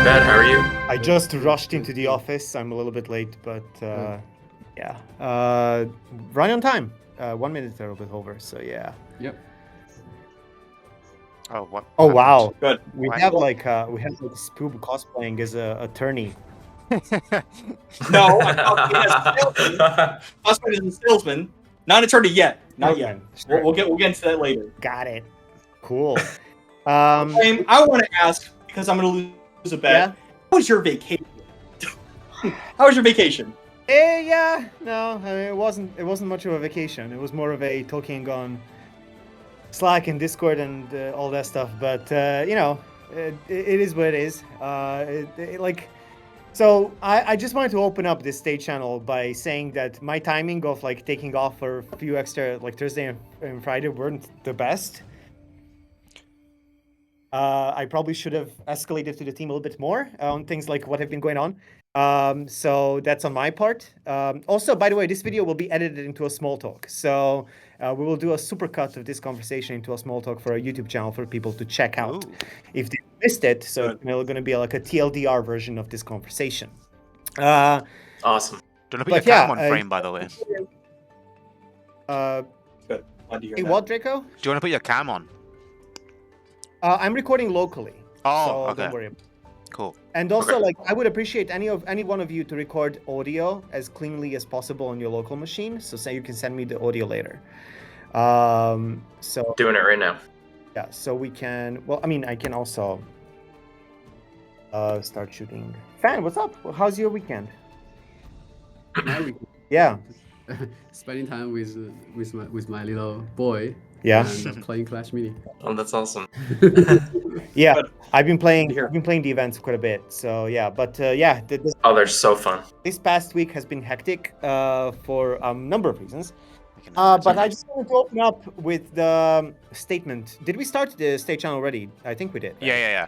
bad. How are you? I just rushed into the office. I'm a little bit late, but yeah. Right on time. 1 minute a little bit over, so yeah. Yep. Oh, what? Oh wow. Good. We Why? have like Spoob cosplaying as a attorney. No, I thought he has Husband is a salesman, not an attorney yet. Not yet. Sure. We'll get into that later. Got it. Cool. I want to ask, because I'm going to lose a bet. Yeah? How was your vacation? How was your vacation? Yeah. No, I mean, it wasn't much of a vacation. It was more of a talking on Slack and Discord and all that stuff. But you know, it is what it is. So I just wanted to open up this stage channel by saying that my timing of like taking off for a few extra like Thursday and Friday weren't the best. I probably should have escalated to the team a little bit more on things like what have been going on. So that's on my part. Also, by the way, this video will be edited into a small talk. So we will do a supercut of this conversation into a small talk for our YouTube channel for people to check out if they missed it. So it's going to be like a TLDR version of this conversation. Awesome. Do you want to put your cam on frame, by the way? Good. Glad to hear Hey, that. what, Draco? Do you want to put your cam on? I'm recording locally. Oh, so okay. Don't worry. Cool. And also, Okay. like, I would appreciate any one of you to record audio as cleanly as possible on your local machine. So say you can send me the audio later. So Doing it right now. yeah, so we can. Well, I mean, I can also start shooting. Fan, what's up? How's your weekend? My weekend. Yeah. Spending time with my little boy. Yeah. And playing Clash Mini. Oh, that's awesome. Yeah. But- I've been playing. Here. I've been playing the events quite a bit. So yeah, but yeah, Oh, they're so fun. this past week has been hectic for a number of reasons. I can But imagine. I just wanted to open up with the statement. Did we start the stage channel already? I think we did. right? Yeah.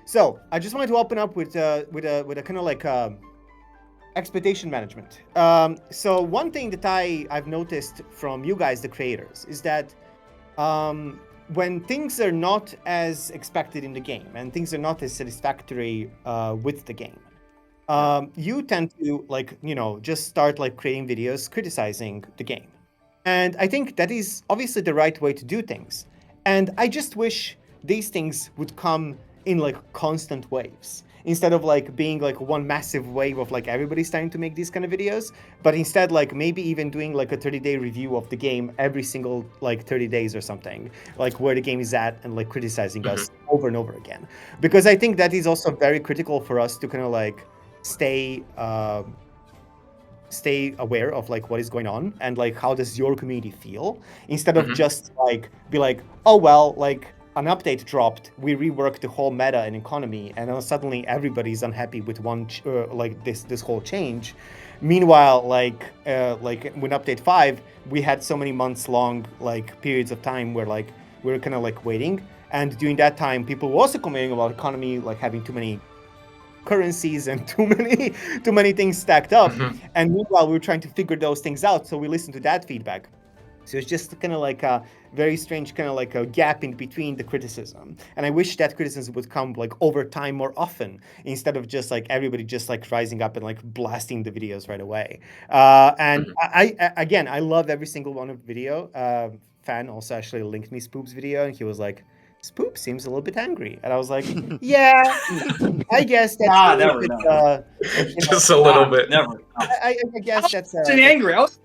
So I just wanted to open up with a kind of like expectation management. So one thing that I've noticed from you guys, the creators, is that when things are not as expected in the game and things are not as satisfactory with the game, you tend to just start like creating videos criticizing the game. And I think that is obviously the right way to do things. And I just wish these things would come in like constant waves instead of like being like one massive wave of like everybody starting to make these kind of videos, but instead like maybe even doing like a 30-day review of the game every single like 30 days or something, like where the game is at and like criticizing us over and over again. Because I think that is also very critical for us to kind of like stay aware of like what is going on and like how does your community feel, instead of just like be like, oh well, like an update dropped, we reworked the whole meta and economy, and then suddenly everybody's unhappy with one like this whole change. Meanwhile, like when update 5, we had so many months long like periods of time where like we were kind of like waiting, and during that time people were also complaining about economy, like having too many currencies and too many things stacked up. And meanwhile we were trying to figure those things out, so we listened to that feedback. So it's just kind of like a very strange kind of like a gap in between the criticism. And I wish that criticism would come like over time more often, instead of just like everybody just like rising up and like blasting the videos right away. And I love every single one of the video. Fan also actually linked me Spoob's video, and he was like, Spoob seems a little bit angry. And I was like, yeah, I guess that's Nah, a little never. bit, Just a little bit. Never. I guess that's I wasn't angry. I was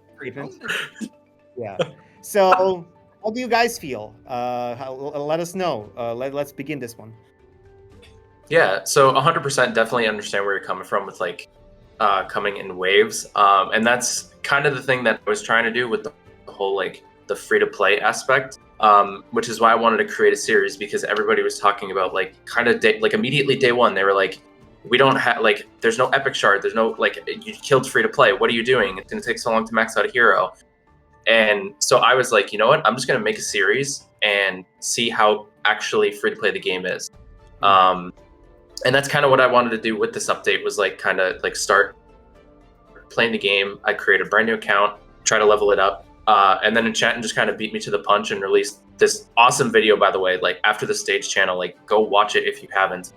yeah. So, how do you guys feel? Let us know. Let's begin this one. Yeah, so 100% definitely understand where you're coming from with like coming in waves. And that's kind of the thing that I was trying to do with the whole like the free to play aspect, which is why I wanted to create a series, because everybody was talking about like kind of like immediately day one, they were like, we don't have like, there's no epic shard. There's no like, you killed free to play. What are you doing? It's going to take so long to max out a hero. And so I was like, you know what? I'm just going to make a series and see how actually free to play the game is. And that's kind of what I wanted to do with this update, was like kind of like start playing the game. I create a brand new account, try to level it up. And then Enchantin just kind of beat me to the punch and released this awesome video, by the way, like after the stage channel, like go watch it if you haven't.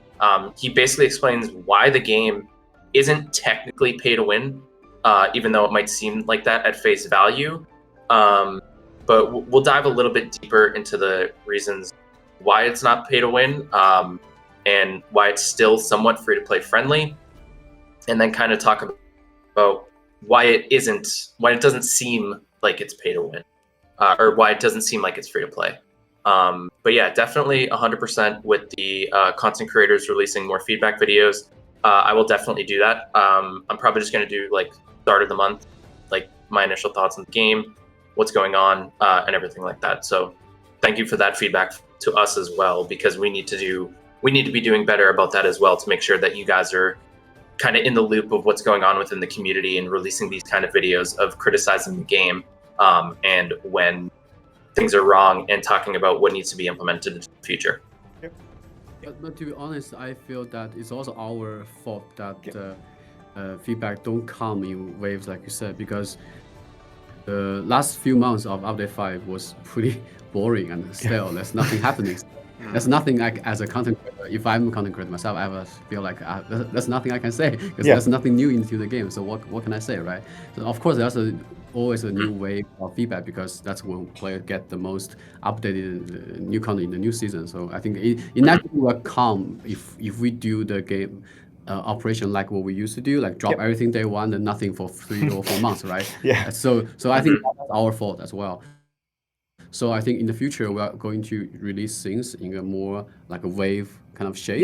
He basically explains why the game isn't technically pay to win, even though it might seem like that at face value. But we'll dive a little bit deeper into the reasons why it's not pay to win, and why it's still somewhat free to play friendly, and then kind of talk about why it doesn't seem like it's pay to win, or why it doesn't seem like it's free to play. But yeah, definitely 100% with the content creators releasing more feedback videos. I will definitely do that. I'm probably just going to do like start of the month, like my initial thoughts on the game, what's going on, and everything like that. So thank you for that feedback to us as well, because we need to be doing better about that as well, to make sure that you guys are kind of in the loop of what's going on within the community and releasing these kind of videos of criticizing the game, and when things are wrong, and talking about what needs to be implemented in the future. But to be honest, I feel that it's also our fault that feedback don't come in waves, like you said, because the last few months of Update 5 was pretty boring and stale. There's nothing happening. There's nothing like, as a content creator, if I'm a content creator myself, I ever feel like there's nothing I can say, because there's nothing new into the game. So what can I say, right? So of course there's always a new wave of feedback, because that's when players get the most updated new content in the new season. So I think it naturally will come if we do the game operation like what we used to do, like drop everything day one and nothing for 3 or 4 months, right? So I think that's our fault as well. So I think in the future we are going to release things in a more like a wave kind of shape,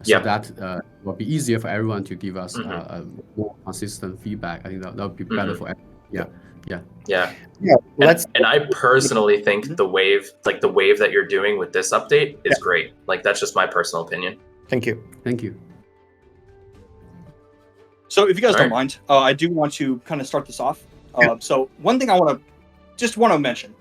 so that will be easier for everyone to give us a more consistent feedback. I think that would be better for everyone. And I personally think the wave that you're doing with this update is great. Like, that's just my personal opinion. Thank you. So if you guys don't mind, I do want to kind of start this off. So one thing I want to mention,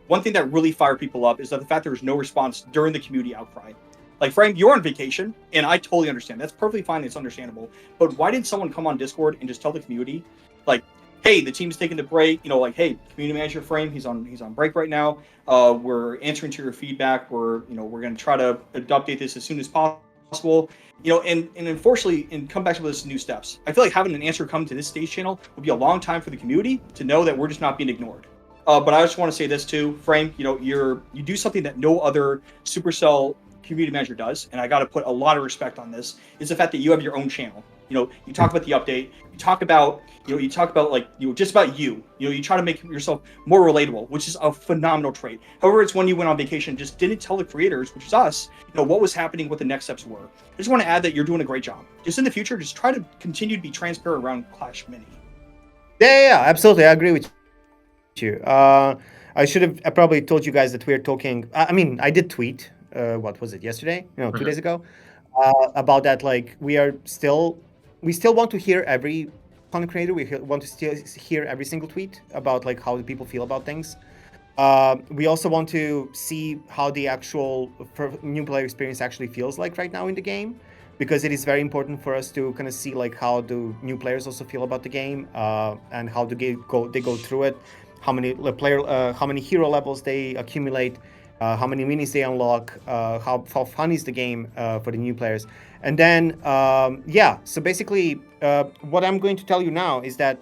one thing that really fired people up is that the fact there was no response during the community outcry. Like, Frank, you're on vacation, and I totally understand. That's perfectly fine. It's understandable. But why didn't someone come on Discord and just tell the community, like, hey, the team's taking a break, like, hey, community manager Frame, he's on break right now. We're answering to your feedback. We're going to try to update this as soon as possible. And unfortunately, and come back to this new steps. I feel like having an answer come to this stage channel would be a long time for the community to know that we're just not being ignored. But I just want to say this too, Frame, you do something that no other Supercell community manager does, and I got to put a lot of respect on this, is the fact that you have your own channel. You talk about the update, you talk about just about you. You try to make yourself more relatable, which is a phenomenal trait. However, it's when you went on vacation, just didn't tell the creators, which is us, what was happening, what the next steps were. I just want to add that you're doing a great job. Just in the future, just try to continue to be transparent around Clash Mini. Yeah, absolutely. I agree with you. I should have probably told you guys that we're talking. I mean, I did tweet. What was it, yesterday? 2 days ago, about that. Like, we still want to hear every content creator. We want to still hear every single tweet about like how the people feel about things. We also want to see how the actual new player experience actually feels like right now in the game, because it is very important for us to kind of see like how do new players also feel about the game, and how they go through it, how many hero levels they accumulate, how many minis they unlock, how fun is the game for the new players. And then, so basically, what I'm going to tell you now is that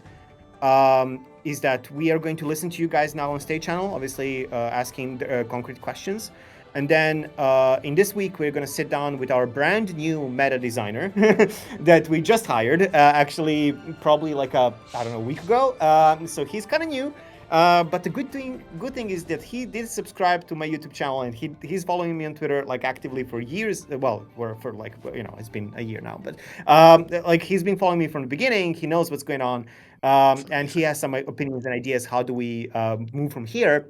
we are going to listen to you guys now on stage channel, obviously asking concrete questions. And then in this week, we're going to sit down with our brand new meta designer that we just hired, actually probably like a week ago. So he's kind of new. But the good thing is that he did subscribe to my YouTube channel, and he's following me on Twitter like actively for years. Well, for like, it's been a year now, but like he's been following me from the beginning. He knows what's going on, and he has some opinions and ideas. How do we move from here?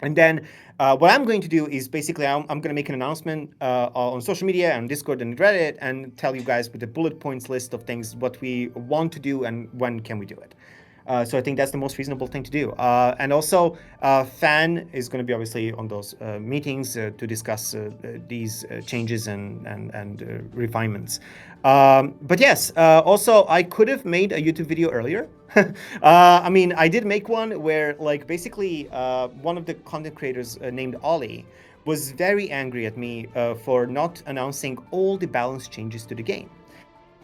And then what I'm going to do is basically I'm going to make an announcement on social media and Discord and Reddit, and tell you guys with a bullet points list of things what we want to do and when can we do it. So I think that's the most reasonable thing to do. And also, Fan is going to be obviously on those meetings to discuss these changes and refinements. But yes, also I could have made a YouTube video earlier, I mean, I did make one where, like, basically, one of the content creators named Ollie was very angry at me for not announcing all the balance changes to the game.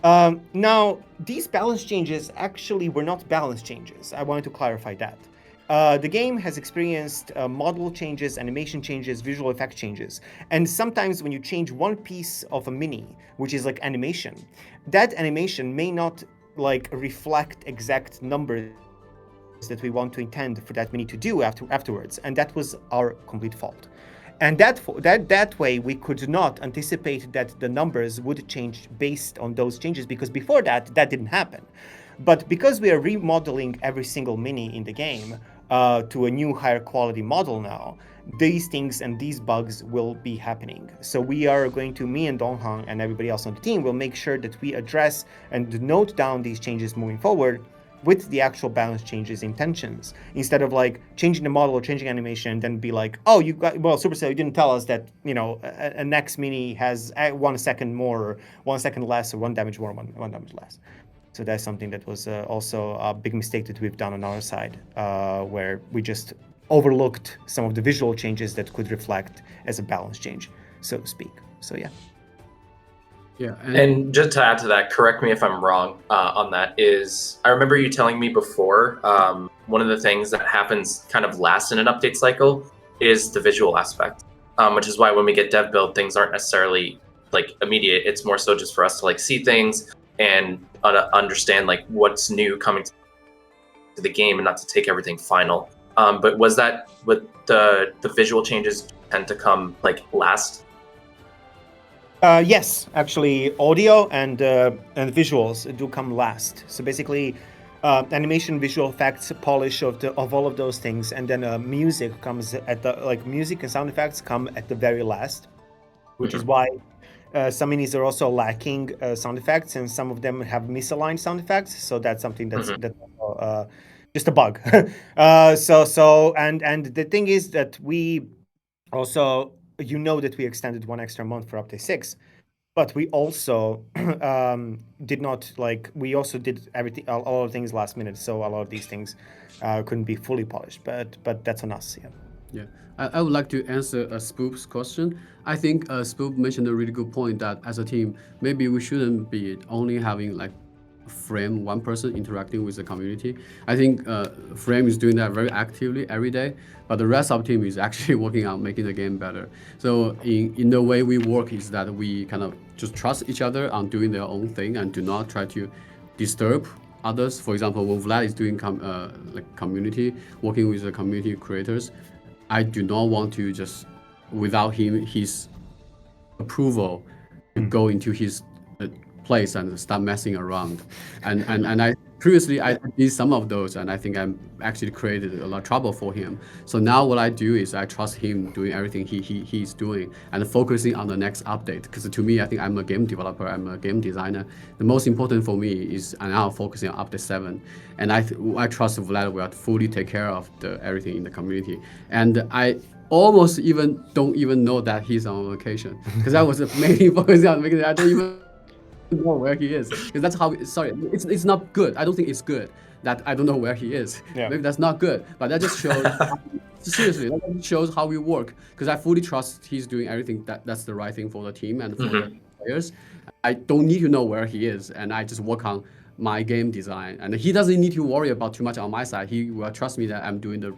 Now, these balance changes actually were not balance changes. I wanted to clarify that. The game has experienced model changes, animation changes, visual effect changes. And sometimes when you change one piece of a mini, which is like animation, that animation may not like reflect exact numbers that we want to intend for that mini to do afterwards. And that was our complete fault. And that way, we could not anticipate that the numbers would change based on those changes, because before that didn't happen. But because we are remodeling every single mini in the game to a new higher quality model now, these things and these bugs will be happening. So we are going to, me and Donghang and everybody else on the team will make sure that we address and note down these changes moving forward with the actual balance changes intentions, instead of like changing the model or changing animation and then be like, oh, you got, well, Supercell, you didn't tell us that, you know, a next mini has 1 second more or 1 second less or 1 damage more, one damage less. So that's something that was also a big mistake that we've done on our side, where we just overlooked some of the visual changes that could reflect as a balance change, so to speak. So yeah. Yeah, and just to add to that, correct me if I'm wrong on that, is I remember you telling me before, one of the things that happens kind of last in an update cycle is the visual aspect, which is why when we get dev build, things aren't necessarily like immediate. It's more so just for us to like see things and understand like what's new coming to the game and not to take everything final. But was that what the visual changes tend to come like last? Yes, actually, audio and visuals do come last. So basically, animation, visual effects, polish of all of those things, and then music comes at the music and sound effects come at the very last, which is why some minis are also lacking sound effects, and some of them have misaligned sound effects. So that's something that's just a bug. And the thing is that we also, you know, that we extended 1 extra month for update 6, but we also did not we also did everything, all of things last minute, so a lot of these things couldn't be fully polished, but that's on us. Yeah, I would like to answer Spoob's question. I think Spoob mentioned a really good point that as a team, maybe we shouldn't be only having like Frame, one person interacting with the community. I think Frame is doing that very actively every day, but the rest of the team is actually working on making the game better. So in the way we work is that we kind of just trust each other on doing their own thing and do not try to disturb others. For example, when Vlad is doing community, working with the community creators, I do not want to just, without his approval, go into his place and start messing around. And I previously I did some of those, and I think I actually created a lot of trouble for him. So now what I do is I trust him doing everything he's doing and focusing on the next update. Because to me, I think I'm a game developer, I'm a game designer. The most important for me is now focusing on update 7, and I trust Vlad will fully take care of everything in the community. And I almost don't even know that he's on vacation, because I was mainly focusing on making. I don't even know where he is, because that's how. Sorry, it's not good. I don't think it's good that I don't know where he is. Yeah. Maybe that's not good, but that just shows. Seriously, that shows how we work. Because I fully trust he's doing everything that's the right thing for the team and for the players. I don't need to know where he is, and I just work on my game design, and he doesn't need to worry about too much on my side. He will trust me that I'm doing the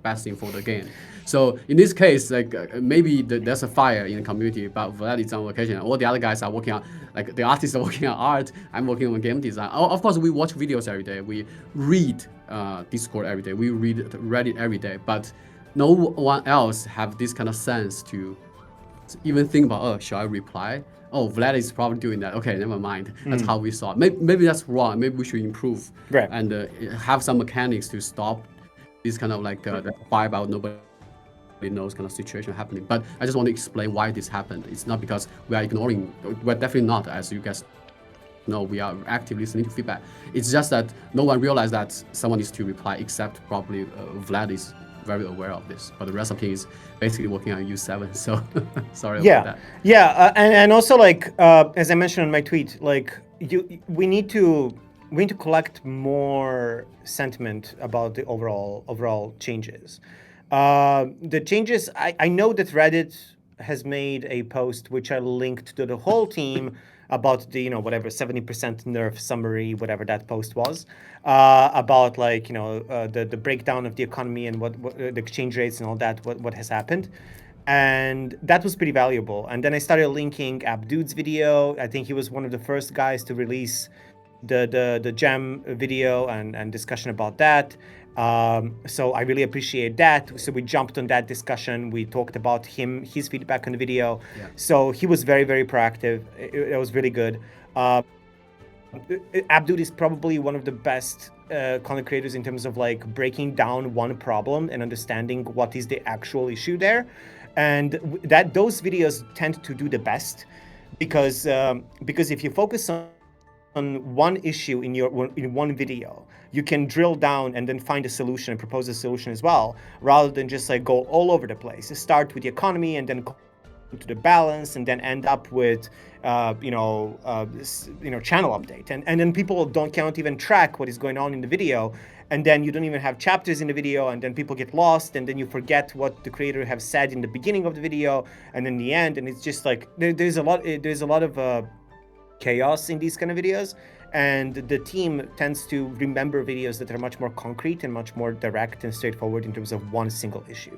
best thing for the game. So in this case, maybe there's a fire in the community, but Vlad is on vacation. All the other guys are working on, the artists are working on art. I'm working on game design. Of course, we watch videos every day. We read Discord every day. We read Reddit every day. But no one else have this kind of sense to even think about, oh, should I reply? Oh, Vlad is probably doing that. Okay, never mind. That's how we saw it. Maybe that's wrong. Maybe we should improve and have some mechanics to stop this kind of the fire about nobody knows kind of situation happening. But I just want to explain why this happened. It's not because we are ignoring. We're definitely not, as you guys know. We are actively listening to feedback. It's just that no one realized that someone needs to reply, except probably Vlad is very aware of this. But the rest of the team is basically working on U7. So sorry about that. Yeah, and also as I mentioned in my tweet, we need to we need to collect more sentiment about the overall changes. The changes, I know that Reddit has made a post which I linked to the whole team about the, whatever 70% nerf summary, whatever that post was, about like, the breakdown of the economy and what the exchange rates and all that, what has happened. And that was pretty valuable. And then I started linking Abdude's video. I think he was one of the first guys to release the gem video and discussion about that. So I really appreciate that. So we jumped on that discussion. We talked about his feedback on the video. Yeah. So he was very, very proactive. It was really good. Abdude is probably one of the best content creators in terms of like breaking down one problem and understanding what is the actual issue there. And those videos tend to do the best because if you focus on one issue in one video, you can drill down and then find a solution and propose a solution as well, rather than just like go all over the place. You start with the economy and then go to the balance and then end up with channel update, and then people can't even track what is going on in the video, and then you don't even have chapters in the video, and then people get lost, and then you forget what the creator have said in the beginning of the video and in the end, and it's just like there's a lot of chaos in these kind of videos, and the team tends to remember videos that are much more concrete and much more direct and straightforward in terms of one single issue.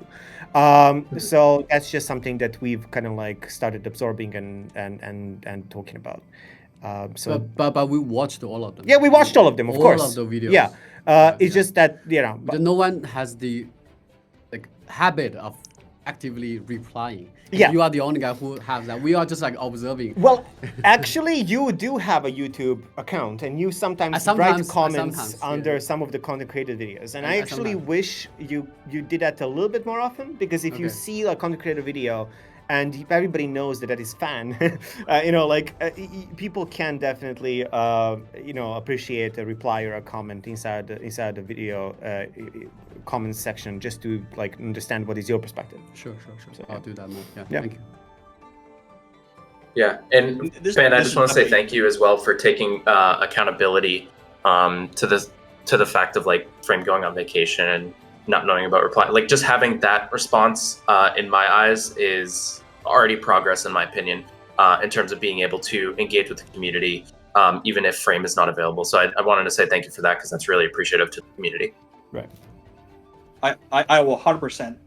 So that's just something that we've kind of like started absorbing and talking about. But we watched all of them. Yeah, we watched all of them, of course. All of the videos. Yeah, it's just that But no one has the habit of actively replying. Yeah. You are the only guy who has that. We are just like observing. Well, actually, you do have a YouTube account, and you sometimes write comments under some of the content creator videos. And I actually wish you did that a little bit more often, because if you see a content creator video, and if everybody knows that is fan, people can definitely, appreciate a reply or a comment inside the video comment section, just to like understand what is your perspective. Sure. So, I'll do that now. Yeah. Thank you. Yeah, and Ben, I just want to say thank you as well for taking accountability to the fact of like Frame going on vacation and not knowing about reply. Like just having that response in my eyes is already progress in my opinion in terms of being able to engage with the community even if Frame is not available. So I wanted to say thank you for that, because that's really appreciative to the community. Right. I will 100%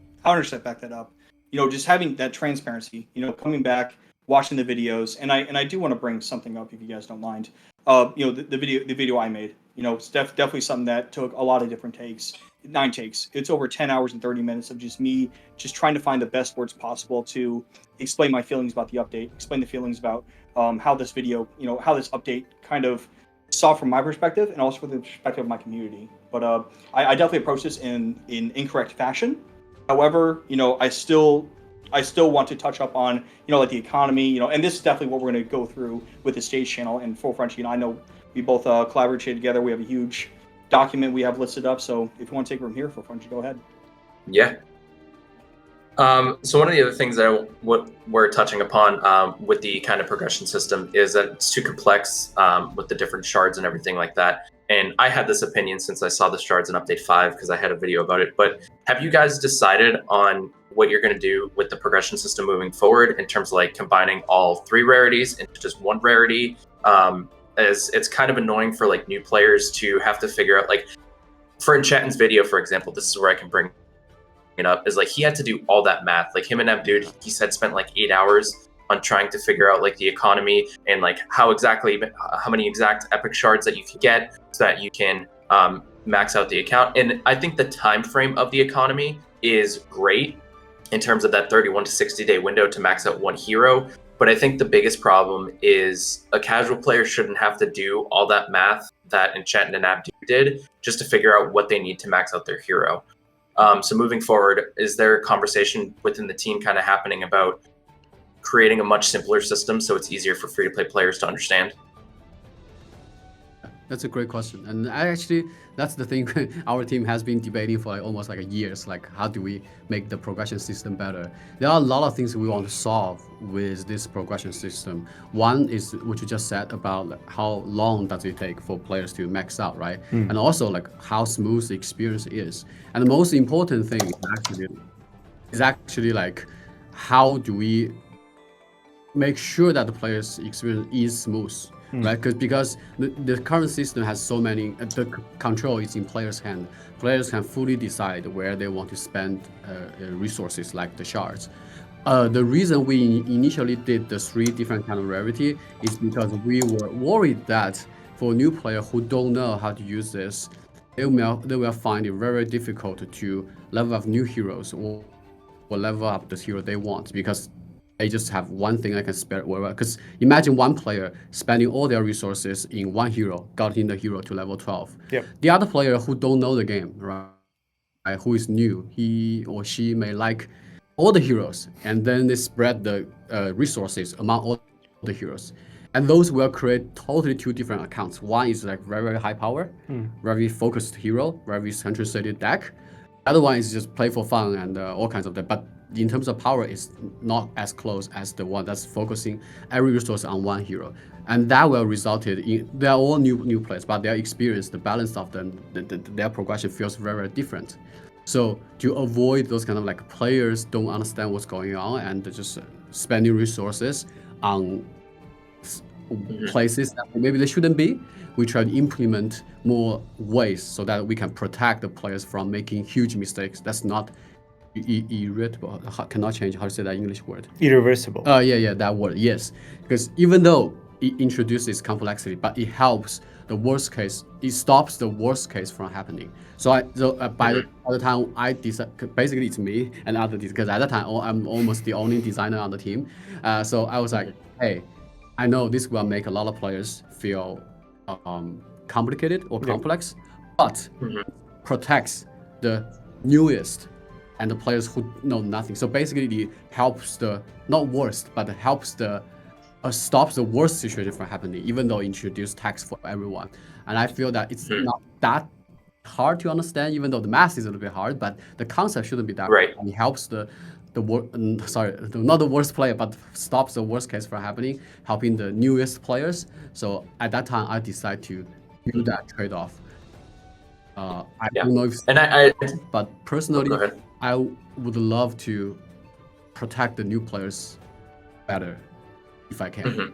back that up. Just having that transparency, coming back, watching the videos, and I do want to bring something up if you guys don't mind. The video I made, it's definitely something that took a lot of different takes. 9 takes. It's over 10 hours and 30 minutes of just me trying to find the best words possible to explain my feelings about the update, explain the feelings about how this video, how this update kind of saw from my perspective and also from the perspective of my community. But I definitely approach this in incorrect fashion. However, I still want to touch up on, like the economy, and this is definitely what we're going to go through with the stage channel and FullFrontage. I know we both collaborated together. We have a huge document we have listed up. So if you want to take it from here, FullFrontage, go ahead. Yeah. So one of the other things that we're touching upon with the kind of progression system is that it's too complex with the different shards and everything like that. And I had this opinion since I saw the shards in update 5 because I had a video about it. But have you guys decided on what you're going to do with the progression system moving forward in terms of like combining all 3 rarities into just 1 rarity? As it's kind of annoying for like new players to have to figure out, like for Enchantin's video, for example, this is where I can bring it up, is like he had to do all that math. Like him and Abdude, he said spent like 8 hours on trying to figure out like the economy and like how many exact epic shards that you can get so that you can max out the account. And I think the time frame of the economy is great in terms of that 31 to 60 day window to max out 1 hero. But I think the biggest problem is a casual player shouldn't have to do all that math that Enchantin and Abdude did just to figure out what they need to max out their hero. So moving forward, is there a conversation within the team kind of happening about creating a much simpler system so it's easier for free-to-play players to understand? That's a great question, and that's the thing our team has been debating for like almost like a years. Like, how do we make the progression system better? There are a lot of things we want to solve with this progression system. One is what you just said about like, how long does it take for players to max out, right? And also like how smooth the experience is. And the most important thing is actually like how do we make sure that the player's experience is smooth, right? Because the current system has so many, the control is in players' hand. Players can fully decide where they want to spend resources like the shards. The reason we initially did the 3 different kind of rarity is because we were worried that for new players who don't know how to use this, they will find it very difficult to level up new heroes or level up the hero they want, because they just have one thing I can spare wherever. Because imagine one player spending all their resources in one hero, getting the hero to level 12. Yep. The other player who don't know the game, right, who is new, he or she may like all the heroes, and then they spread the resources among all the heroes. And those will create totally 2 different accounts. One is like very, very high power, very focused hero, very concentrated deck. The other one is just play for fun and all kinds of that. But in terms of power, it's not as close as the one that's focusing every resource on one hero. And that will result in, they're all new players, but their experience, the balance of them, their progression feels very, very different. So to avoid those kind of like players don't understand what's going on and just spending resources on places that maybe they shouldn't be, we try to implement more ways so that we can protect the players from making huge mistakes. That's not irritable, cannot change how to say that English word. Irreversible. Yeah, that word, yes. Because even though it introduces complexity, but it helps the worst case, it stops the worst case from happening. So, by the time I decide, basically it's me and other, because at that time I'm almost the only designer on the team. So I was like, hey, I know this will make a lot of players feel complicated or complex, but protects the newest and the players who know nothing. So basically it helps the, not worst, but helps the, stops the worst situation from happening, even though it introduce tax for everyone. And I feel that it's not that hard to understand, even though the math is a little bit hard, but the concept shouldn't be that hard. And it helps not the worst player, but stops the worst case from happening, helping the newest players. So at that time, I decided to do that trade-off. I don't know if, but personally, I would love to protect the new players better if I can.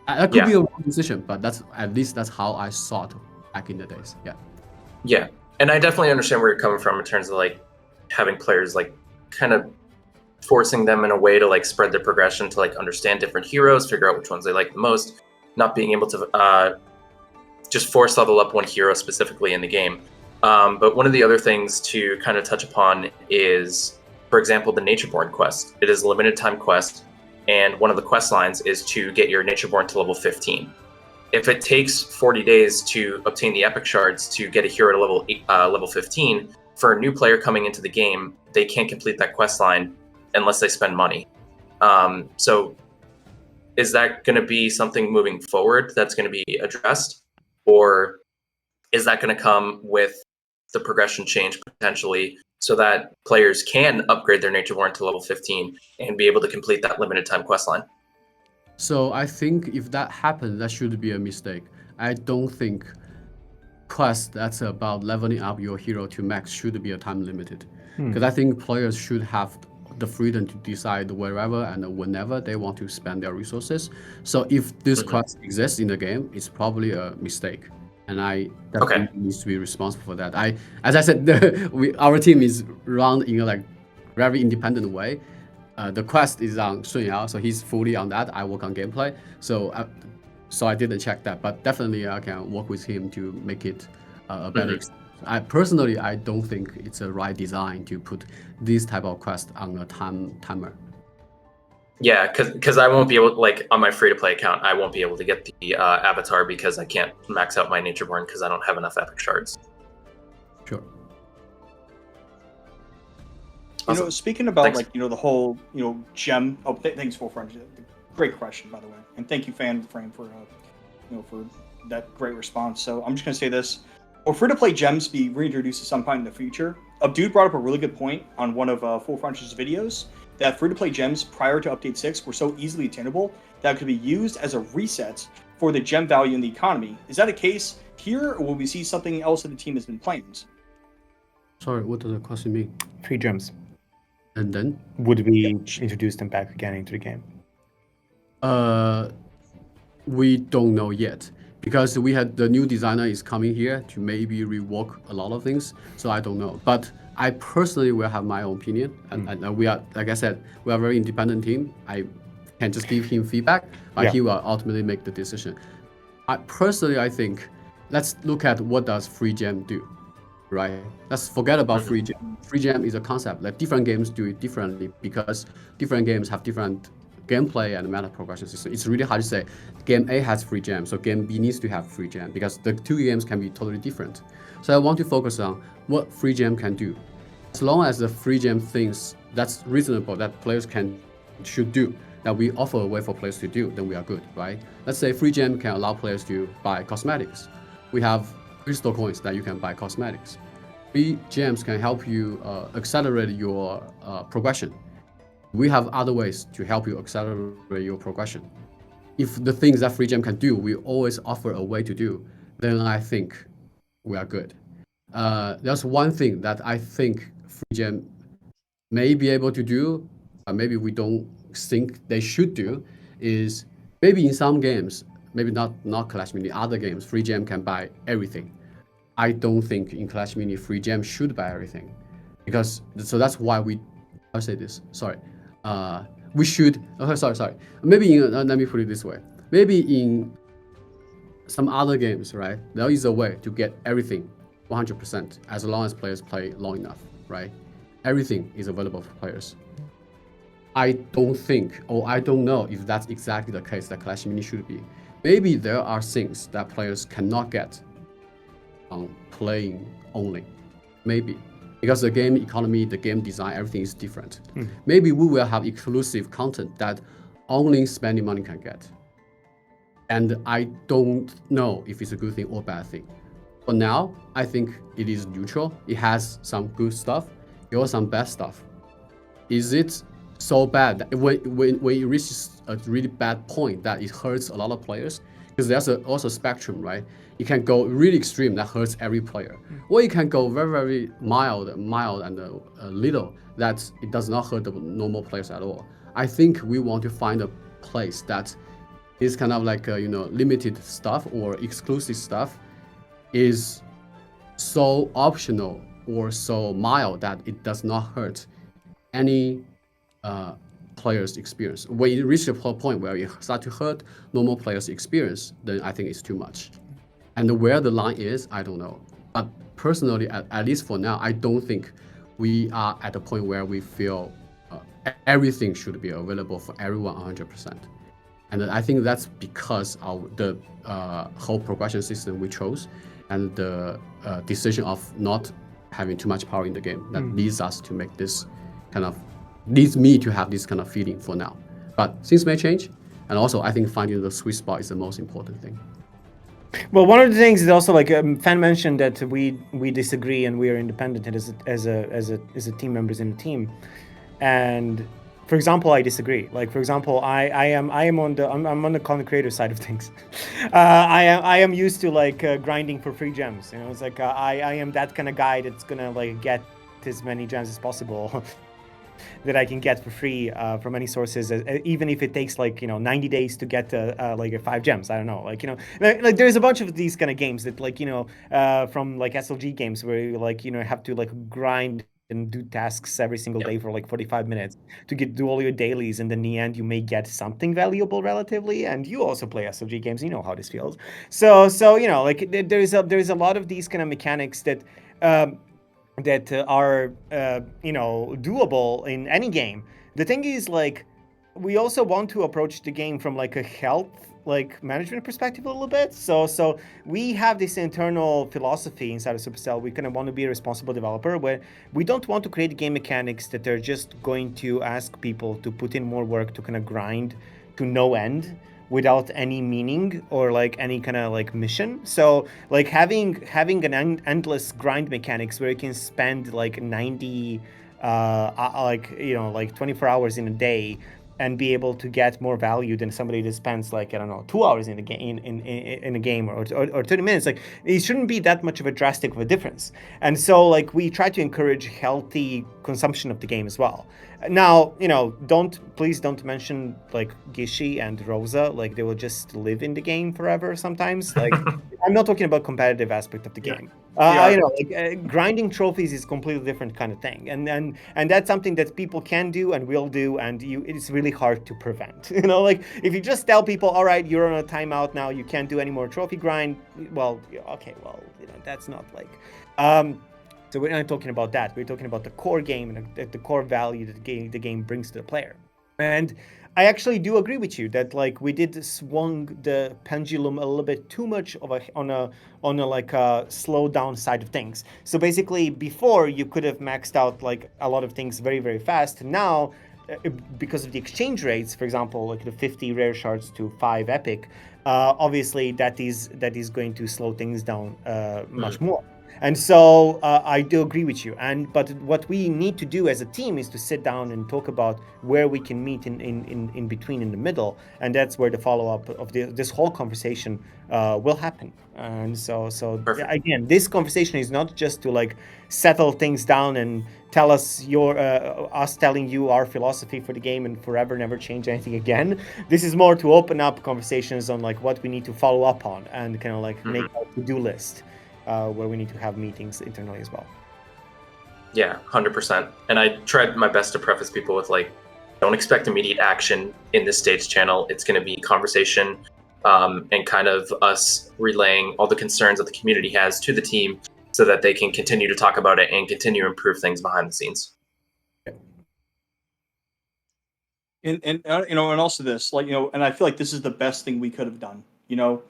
That could be a wrong decision, but at least that's how I saw it back in the days. Yeah, and I definitely understand where you're coming from in terms of like having players like kind of forcing them in a way to like spread their progression to like understand different heroes, figure out which ones they like the most, not being able to just force level up one hero specifically in the game. But one of the other things to kind of touch upon is, for example, the Natureborn quest. It is a limited time quest, and one of the quest lines is to get your Natureborn to level 15. If it takes 40 days to obtain the epic shards to get a hero to level 15, for a new player coming into the game, they can't complete that quest line unless they spend money. So is that going to be something moving forward that's going to be addressed? Or is that going to come with the progression change potentially so that players can upgrade their Natureborn to level 15 and be able to complete that limited time quest line? So I think if that happens, that should be a mistake. I don't think quest that's about leveling up your hero to max should be a time limited. Because I think players should have the freedom to decide wherever and whenever they want to spend their resources. So if this quest exists in the game, it's probably a mistake. And I definitely needs to be responsible for that. As I said, our team is run in a like very independent way. The quest is on Xunyao, so he's fully on that. I work on gameplay, so I didn't check that, but definitely I can work with him to make it a better experience. I personally, I don't think it's a right design to put this type of quest on a timer. Yeah, because I won't be able, like on my free-to-play account, I won't be able to get the avatar because I can't max out my Natureborn because I don't have enough epic shards. Sure. You know, speaking about like, you know, the whole, you know, gem. Oh, thanks, FullFrontage. Great question, by the way, and thank you, Fan Frame, for, you know, for that great response. So I'm just gonna say this: will free-to-play gems be reintroduced at some point in the future? Dude brought up a really good point on one of FullFrontage's videos that free-to-play gems prior to Update 6 were so easily attainable that could be used as a reset for the gem value in the economy. Is that a case here, or will we see something else that the team has been playing? Sorry, what does the question mean? Free gems. And then? Would we introduce them back again into the game? We don't know yet, because we had the new designer is coming here to maybe rework a lot of things. So I don't know, but I personally will have my own opinion, and we are, like I said, we are a very independent team. I can just give him feedback, but he will ultimately make the decision. I think, let's look at what does free gem do, right? Let's forget about free gem. Free gem is a concept. Like different games do it differently because different games have different gameplay and meta progression system. It's really hard to say game A has free gem, so game B needs to have free gem because the two games can be totally different. So I want to focus on what free gem can do. As long as the free gem things that's reasonable that players should do, that we offer a way for players to do, then we are good, right? Let's say free gem can allow players to buy cosmetics. We have crystal coins that you can buy cosmetics. Free gems can help you accelerate your progression. We have other ways to help you accelerate your progression. If the things that free gem can do, we always offer a way to do, then I think we are good. There's one thing that I think free gem may be able to do, maybe we don't think they should do, is maybe in some games, maybe not Clash Mini, other games, free gem can buy everything. I don't think in Clash Mini free gem should buy everything, because so that's why I'll say this. Sorry. We should. Sorry. Maybe let me put it this way. Maybe in some other games, right, there is a way to get everything 100% as long as players play long enough, right? Everything is available for players. I don't think, or I don't know if that's exactly the case that Clash Mini should be. Maybe there are things that players cannot get on playing only. Maybe. Because the game economy, the game design, everything is different. Maybe we will have exclusive content that only spending money can get. And I don't know if it's a good thing or bad thing. For now, I think it is neutral. It has some good stuff, it has some bad stuff. Is it so bad that when it reaches a really bad point that it hurts a lot of players? Because there's also a spectrum, right? It can go really extreme that hurts every player, or it can go very, very mild and little that it does not hurt the normal players at all. I think we want to find a place that is kind of like limited stuff or exclusive stuff is so optional or so mild that it does not hurt any players' experience. When it reaches a point where it starts to hurt normal players' experience, then I think it's too much. And where the line is, I don't know. But personally, at least for now, I don't think we are at a point where we feel everything should be available for everyone 100%. And I think that's because of the whole progression system we chose and the decision of not having too much power in the game that leads us to make this leads me to have this kind of feeling for now. But things may change. And also, I think finding the sweet spot is the most important thing. Well, one of the things is also like Fan mentioned that we disagree and we are independent as a team members in the team, and for example, I disagree. Like for example, I'm on the content creator side of things. I am used to like grinding for free gems. It's like I am that kind of guy that's gonna like get as many gems as possible. That I can get for free from any sources, even if it takes like 90 days to get like 5 gems. I don't know, like like there's a bunch of these kind of games that like from like SLG games where you like have to like grind and do tasks every single day for like 45 minutes to do all your dailies, and in the end you may get something valuable relatively. And you also play SLG games, you know how this feels. So like there's a lot of these kind of mechanics that are doable in any game. The thing is, like, we also want to approach the game from like a health like management perspective a little bit. So we have this internal philosophy inside of Supercell. We kind of want to be a responsible developer where we don't want to create game mechanics that are just going to ask people to put in more work to kind of grind to no end without any meaning or like any kind of like mission. So like having an endless grind mechanics where you can spend like 90 like, you know, like 24 hours in a day and be able to get more value than somebody that spends like, I don't know, 2 hours in a game in a game or 30 minutes. Like it shouldn't be that much of a drastic of a difference. And so like we try to encourage healthy consumption of the game as well. Now, you know, please don't mention like Gishi and Rosa, like they will just live in the game forever sometimes. Like I'm not talking about competitive aspect of the game. You know, like grinding trophies is completely different kind of thing, and that's something that people can do and will do, and it's really hard to prevent. You know, like if you just tell people, all right, you're on a timeout now, you can't do any more trophy grind. Well, okay, well, you know, that's not like. So we're not talking about that. We're talking about the core game and the core value that the game brings to the player. And I actually do agree with you that like we did swung the pendulum a little bit too much on a like a slow down side of things. So basically, before you could have maxed out like a lot of things very, very fast. Now, because of the exchange rates, for example, like the 50 rare shards to 5 epic, obviously that is going to slow things down much more. And so I do agree with you. But what we need to do as a team is to sit down and talk about where we can meet in between, in the middle, and that's where the follow-up of this whole conversation will happen. And so Perfect. Again, this conversation is not just to like settle things down and tell us us telling you our philosophy for the game and forever never change anything again. This is more to open up conversations on like what we need to follow up on and kind of like make a to-do list. Where we need to have meetings internally as well. Yeah, 100%. And I tried my best to preface people with like, don't expect immediate action in this stage channel. It's going to be conversation and kind of us relaying all the concerns that the community has to the team so that they can continue to talk about it and continue to improve things behind the scenes. And you know, and also this, like, you know, and I feel like this is the best thing we could have done. You know,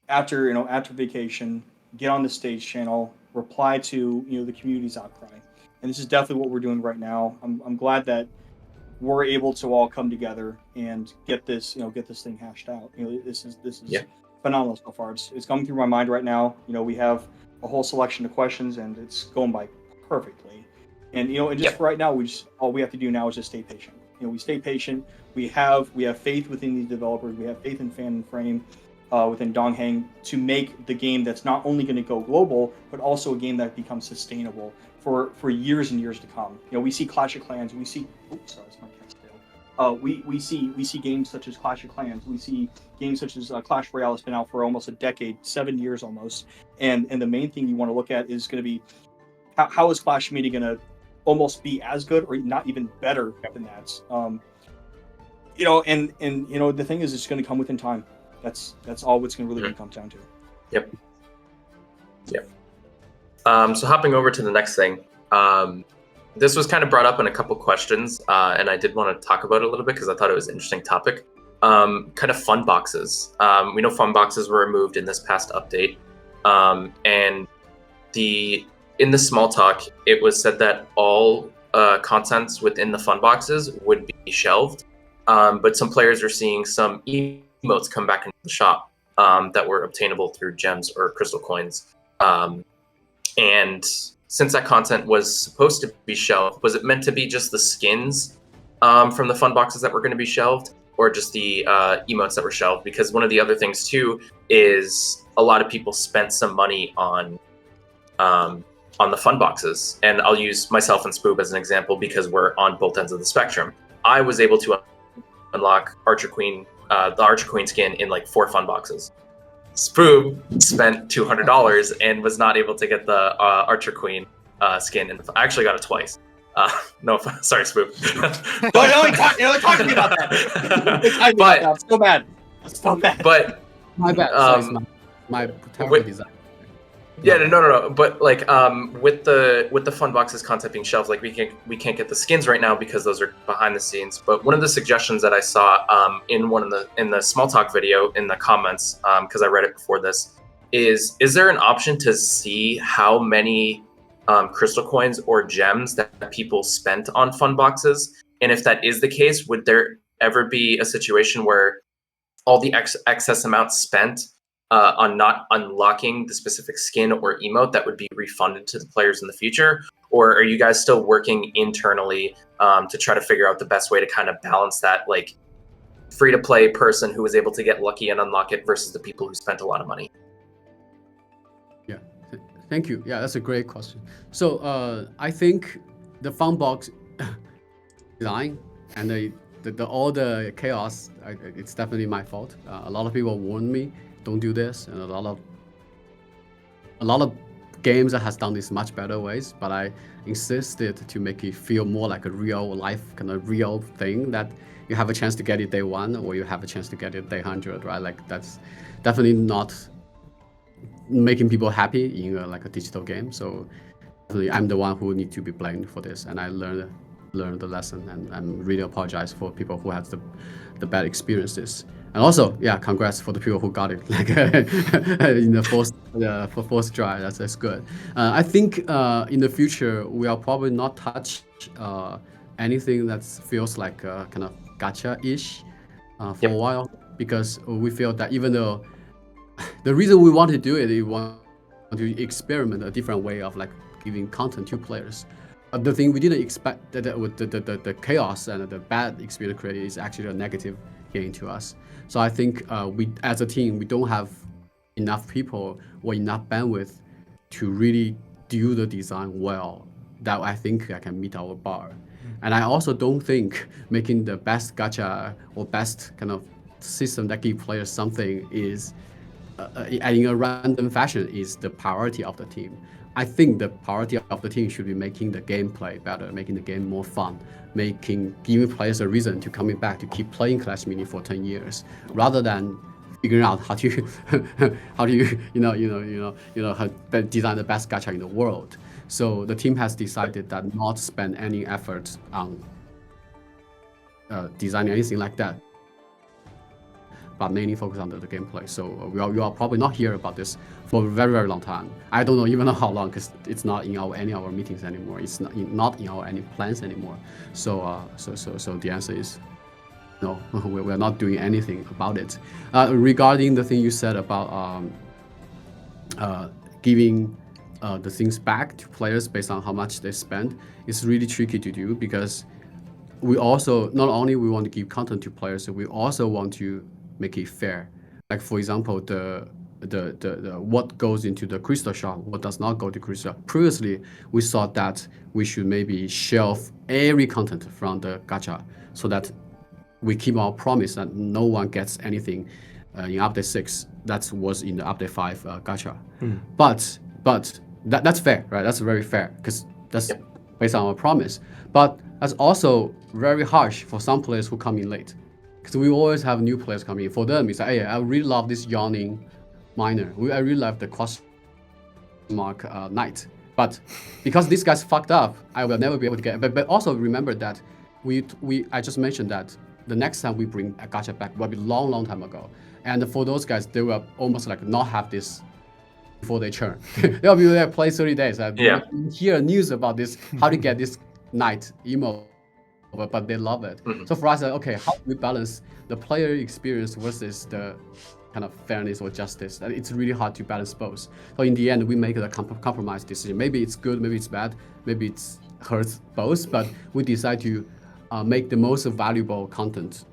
after vacation, get on the stage channel, reply to, you know, the community's outcry, and this is definitely what we're doing right now. I'm glad that we're able to all come together and get this thing hashed out. You know, this is phenomenal so far. It's coming through my mind right now. You know, we have a whole selection of questions, and it's going by perfectly. And you know, and just for right now, all we have to do now is just stay patient. You know, we stay patient. We have faith within these developers. We have faith in Fan and Frame. Within Dongheng to make the game that's not only going to go global, but also a game that becomes sustainable for years and years to come. You know, we see Clash of Clans, we see, oops, sorry, it's my cat's tail. We see games such as Clash of Clans, we see games such as Clash Royale has been out for almost a decade, 7 years almost, and the main thing you want to look at is going to be how is Clash Media going to almost be as good or not even better than that. You know, and you know, the thing is, it's going to come within time. That's all it's going to really come down to. Yep. So hopping over to the next thing, this was kind of brought up in a couple questions, and I did want to talk about it a little bit because I thought it was an interesting topic. Kind of fun boxes. We know fun boxes were removed in this past update, and in the small talk, it was said that all contents within the fun boxes would be shelved, but some players are seeing some emotes come back into the shop that were obtainable through gems or crystal coins. And since that content was supposed to be shelved, was it meant to be just the skins from the fun boxes that were going to be shelved, or just the emotes that were shelved? Because one of the other things too is a lot of people spent some money on the fun boxes, and I'll use myself and Spoob as an example because we're on both ends of the spectrum. I was able to unlock Archer Queen. The Archer Queen skin in like 4 fun boxes. Spoob spent $200 and was not able to get the Archer Queen skin. And I actually got it twice. No, sorry, Spoob. Don't only talk to me about that. But so bad. So bad. But my bad. Sorry, my tower design. Yeah, no. But like, with the fun boxes concept being shelved, like we can't get the skins right now because those are behind the scenes. But one of the suggestions that I saw in the small talk video in the comments, because I read it before this, is there an option to see how many crystal coins or gems that people spent on fun boxes? And if that is the case, would there ever be a situation where all the excess amount spent on not unlocking the specific skin or emote that would be refunded to the players in the future? Or are you guys still working internally to try to figure out the best way to kind of balance that, like, free-to-play person who was able to get lucky and unlock it versus the people who spent a lot of money? Yeah, thank you. Yeah, that's a great question. So I think the Funbox design and all the chaos, it's definitely my fault. A lot of people warned me, don't do this, and a lot of games that has done this much better ways, but I insisted to make it feel more like a real life, kind of real thing that you have a chance to get it day 1 or you have a chance to get it day 100, right? Like that's definitely not making people happy in like a digital game. So definitely I'm the one who need to be blamed for this, and I learned the lesson, and I'm really apologize for people who had the bad experiences. And also, yeah, congrats for the people who got it like in the first try. That's good. I think in the future we will probably not touch anything that feels like kind of gacha-ish for a while, because we feel that even though the reason we want to do it, we want to experiment a different way of like giving content to players. The thing we didn't expect that with the chaos and the bad experience created is actually a negative gain to us. So I think we as a team, we don't have enough people or enough bandwidth to really do the design well that I think I can meet our bar. And I also don't think making the best gacha or best kind of system that give players something is in a random fashion is the priority of the team. I think the priority of the team should be making the gameplay better, making the game more fun, giving players a reason to coming back to keep playing Clash Mini for 10 years, rather than figuring out how to design the best gacha in the world. So the team has decided that not spend any effort on designing anything like that, but mainly focus on the gameplay. So you are probably not hear about this for a very, very long time. I don't even know how long, because it's not in any of our meetings anymore. It's not in our any plans anymore. So the answer is no. We're not doing anything about it. Regarding the thing you said about giving the things back to players based on how much they spend, it's really tricky to do, because we also not only we want to give content to players, we also want to make it fair. Like for example, the what goes into the crystal shop, what does not go to crystal. Previously, we thought that we should maybe shelve every content from the gacha, so that we keep our promise that no one gets anything in update 6 that was in the update 5 gacha. But that's fair, right? That's very fair, because that's based on our promise. But that's also very harsh for some players who come in late. Because we always have new players coming in. For them, it's like, hey, I really love this yawning miner. I really love the question mark knight. But because this guy's fucked up, I will never be able to get it. But also remember that I just mentioned that the next time we bring a gacha back will be long time ago. And for those guys, they will almost like not have this before they churn. They'll be there play 30 days. You hear news about this, how to get this knight emo. But they love it. So for us, okay, how do we balance the player experience versus the kind of fairness or justice? And it's really hard to balance both. So in the end, we make a compromise decision. Maybe it's good, maybe it's bad, maybe it hurts both, but we decide to make the most valuable content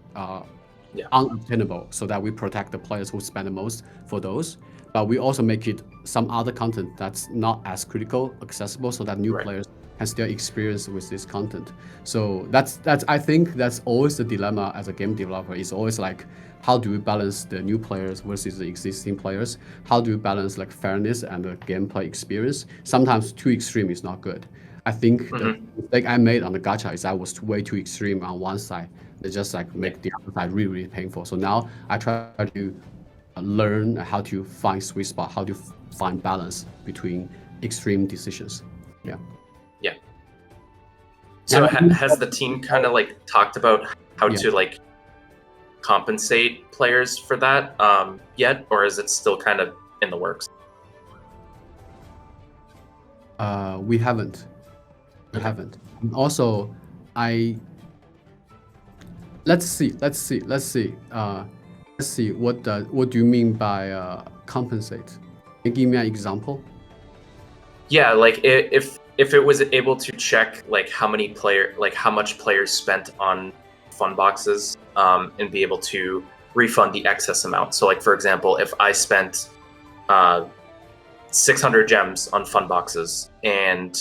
unobtainable, so that we protect the players who spend the most for those. But we also make it some other content that's not as critical, accessible, so that new players can still experience with this content. So that's I think that's always the dilemma as a game developer. It's always like, how do we balance the new players versus the existing players? How do we balance like fairness and the gameplay experience? Sometimes too extreme is not good. I think the mistake I made on the gacha is I was way too extreme on one side. They just like make the other side really, really painful. So now I try to learn how to find sweet spot, how to find balance between extreme decisions. Yeah. So has the team kind of like talked about how to like compensate players for that yet, or is it still kind of in the works? We haven't. And also, let's see. Let's see. What do you mean by compensate? Can you give me an example? Yeah, like if it was able to check like how much players spent on fun boxes, and be able to refund the excess amount. So like for example, if I spent 600 gems on fun boxes and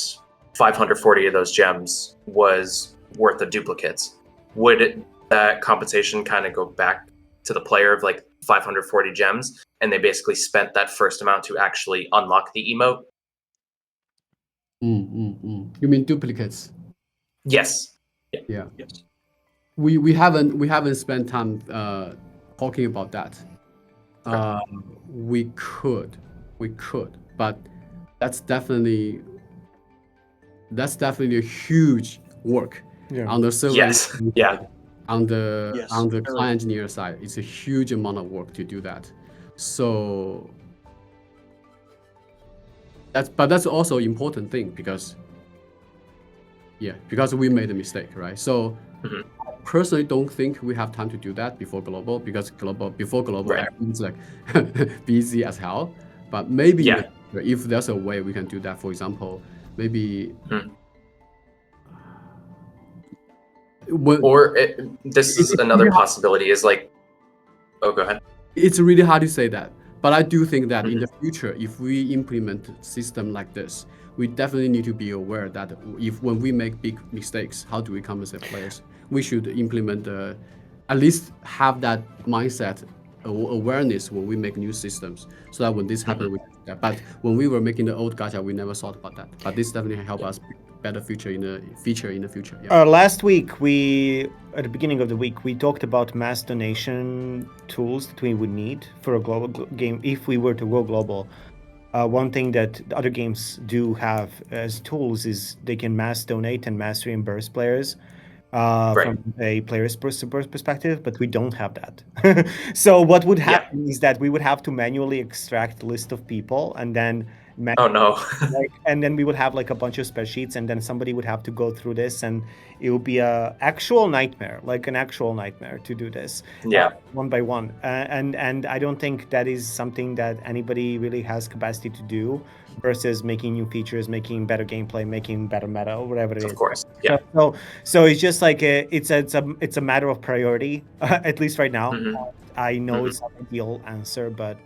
540 of those gems was worth of duplicates, would that compensation kind of go back to the player of like 540 gems, and they basically spent that first amount to actually unlock the emote? You mean duplicates? Yes. Yeah. Yes. We haven't spent time talking about that. We could, but that's definitely a huge work on the server. Yes. Yeah. On the Yes. client engineer side, it's a huge amount of work to do that. So that's also an important thing because we made a mistake, right? So I personally don't think we have time to do that before global, because before global Right. everything's like busy as hell. But maybe if there's a way we can do that, for example, maybe this is another possibility is like, oh, go ahead. It's really hard to say that, but I do think that in the future, if we implement a system like this, we definitely need to be aware that when we make big mistakes, how do we compensate players? We should implement at least have that mindset awareness when we make new systems, so that when this happens, we can do that. But when we were making the old gacha, we never thought about that. But this definitely help us better feature in the future. Yeah. Last week, at the beginning of the week, we talked about mass donation tools that we would need for a global game if we were to go global. One thing that the other games do have as tools is they can mass donate and mass reimburse players from a player's perspective, but we don't have that. So what would happen is that we would have to manually extract a list of people and then oh no. and then we would have like a bunch of spreadsheets, and then somebody would have to go through this, and it would be an actual nightmare to do this one by one. And I don't think that is something that anybody really has capacity to do, versus making new features, making better gameplay, making better meta, or whatever it is. Of course, yeah. So it's just like it's a matter of priority, at least right now. I know it's not an ideal answer, but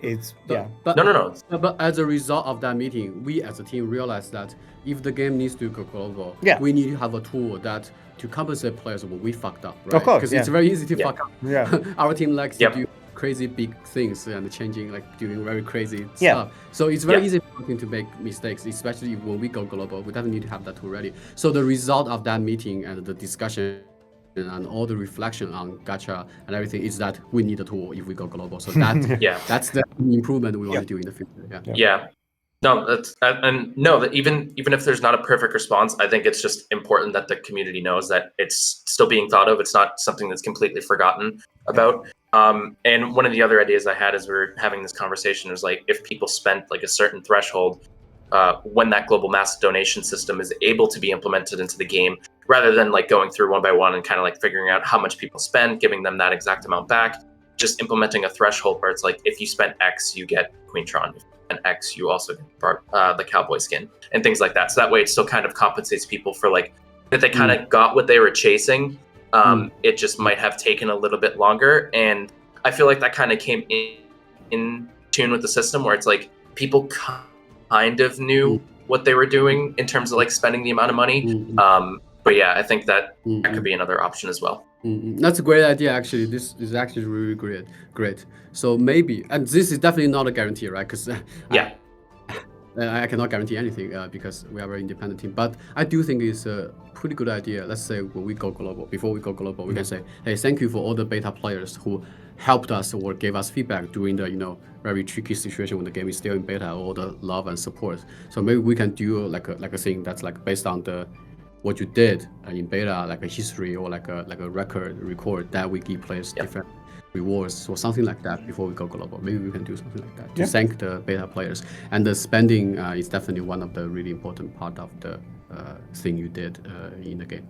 it's no. But as a result of that meeting, we as a team realized that if the game needs to go global, we need to have a tool that to compensate players when we fucked up, right? Of course, because it's very easy to fuck up. Yeah. Our team likes to do crazy big things and doing very crazy stuff. So it's very easy for him to make mistakes, especially when we go global. We definitely need to have that tool ready. So the result of that meeting and the discussion and all the reflection on gacha and everything is that we need a tool if we go global. So that that's the improvement we want to do in the future. That even if there's not a perfect response, I think it's just important that the community knows that it's still being thought of. It's not something that's completely forgotten about. And one of the other ideas I had as we were having this conversation was like, if people spent like a certain threshold, when that global mass donation system is able to be implemented into the game, rather than like going through one by one and kind of like figuring out how much people spend, giving them that exact amount back, just implementing a threshold where it's like, if you spent X, you get Queen Tron. If you spent X, you also get the cowboy skin and things like that. So that way it still kind of compensates people for like that they kind of got what they were chasing. It just might have taken a little bit longer. And I feel like that kind of came in tune with the system where it's like people kind of knew what they were doing in terms of like spending the amount of money. But yeah, I think that could be another option as well. That's a great idea, actually. This is actually really great. So maybe, and this is definitely not a guarantee, right? Because I cannot guarantee anything because we are a very independent team. But I do think it's a pretty good idea. Let's say when we go global, before we go global, we can say, hey, thank you for all the beta players who helped us or gave us feedback during the very tricky situation when the game is still in beta, all the love and support. So maybe we can do like a thing that's like based on what you did in beta, like a history or like a record that we give players different rewards or something like that before we go global. Maybe we can do something like that to thank the beta players. And the spending is definitely one of the really important part of the thing you did in the game.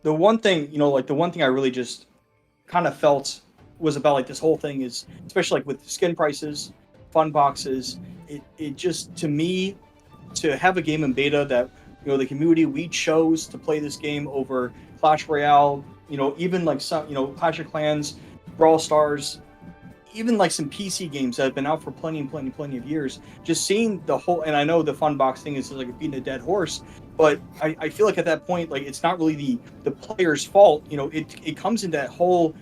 the one thing, like the one thing I really just kind of felt was about like this whole thing is, especially like with skin prices, fun boxes, it just, to me, to have a game in beta that, the community, we chose to play this game over Clash Royale, even like some, Clash of Clans, Brawl Stars, even like some PC games that have been out for plenty of years. Just seeing the whole, and I know the fun box thing is like beating a dead horse, but I feel like at that point, like it's not really the player's fault. It comes in that whole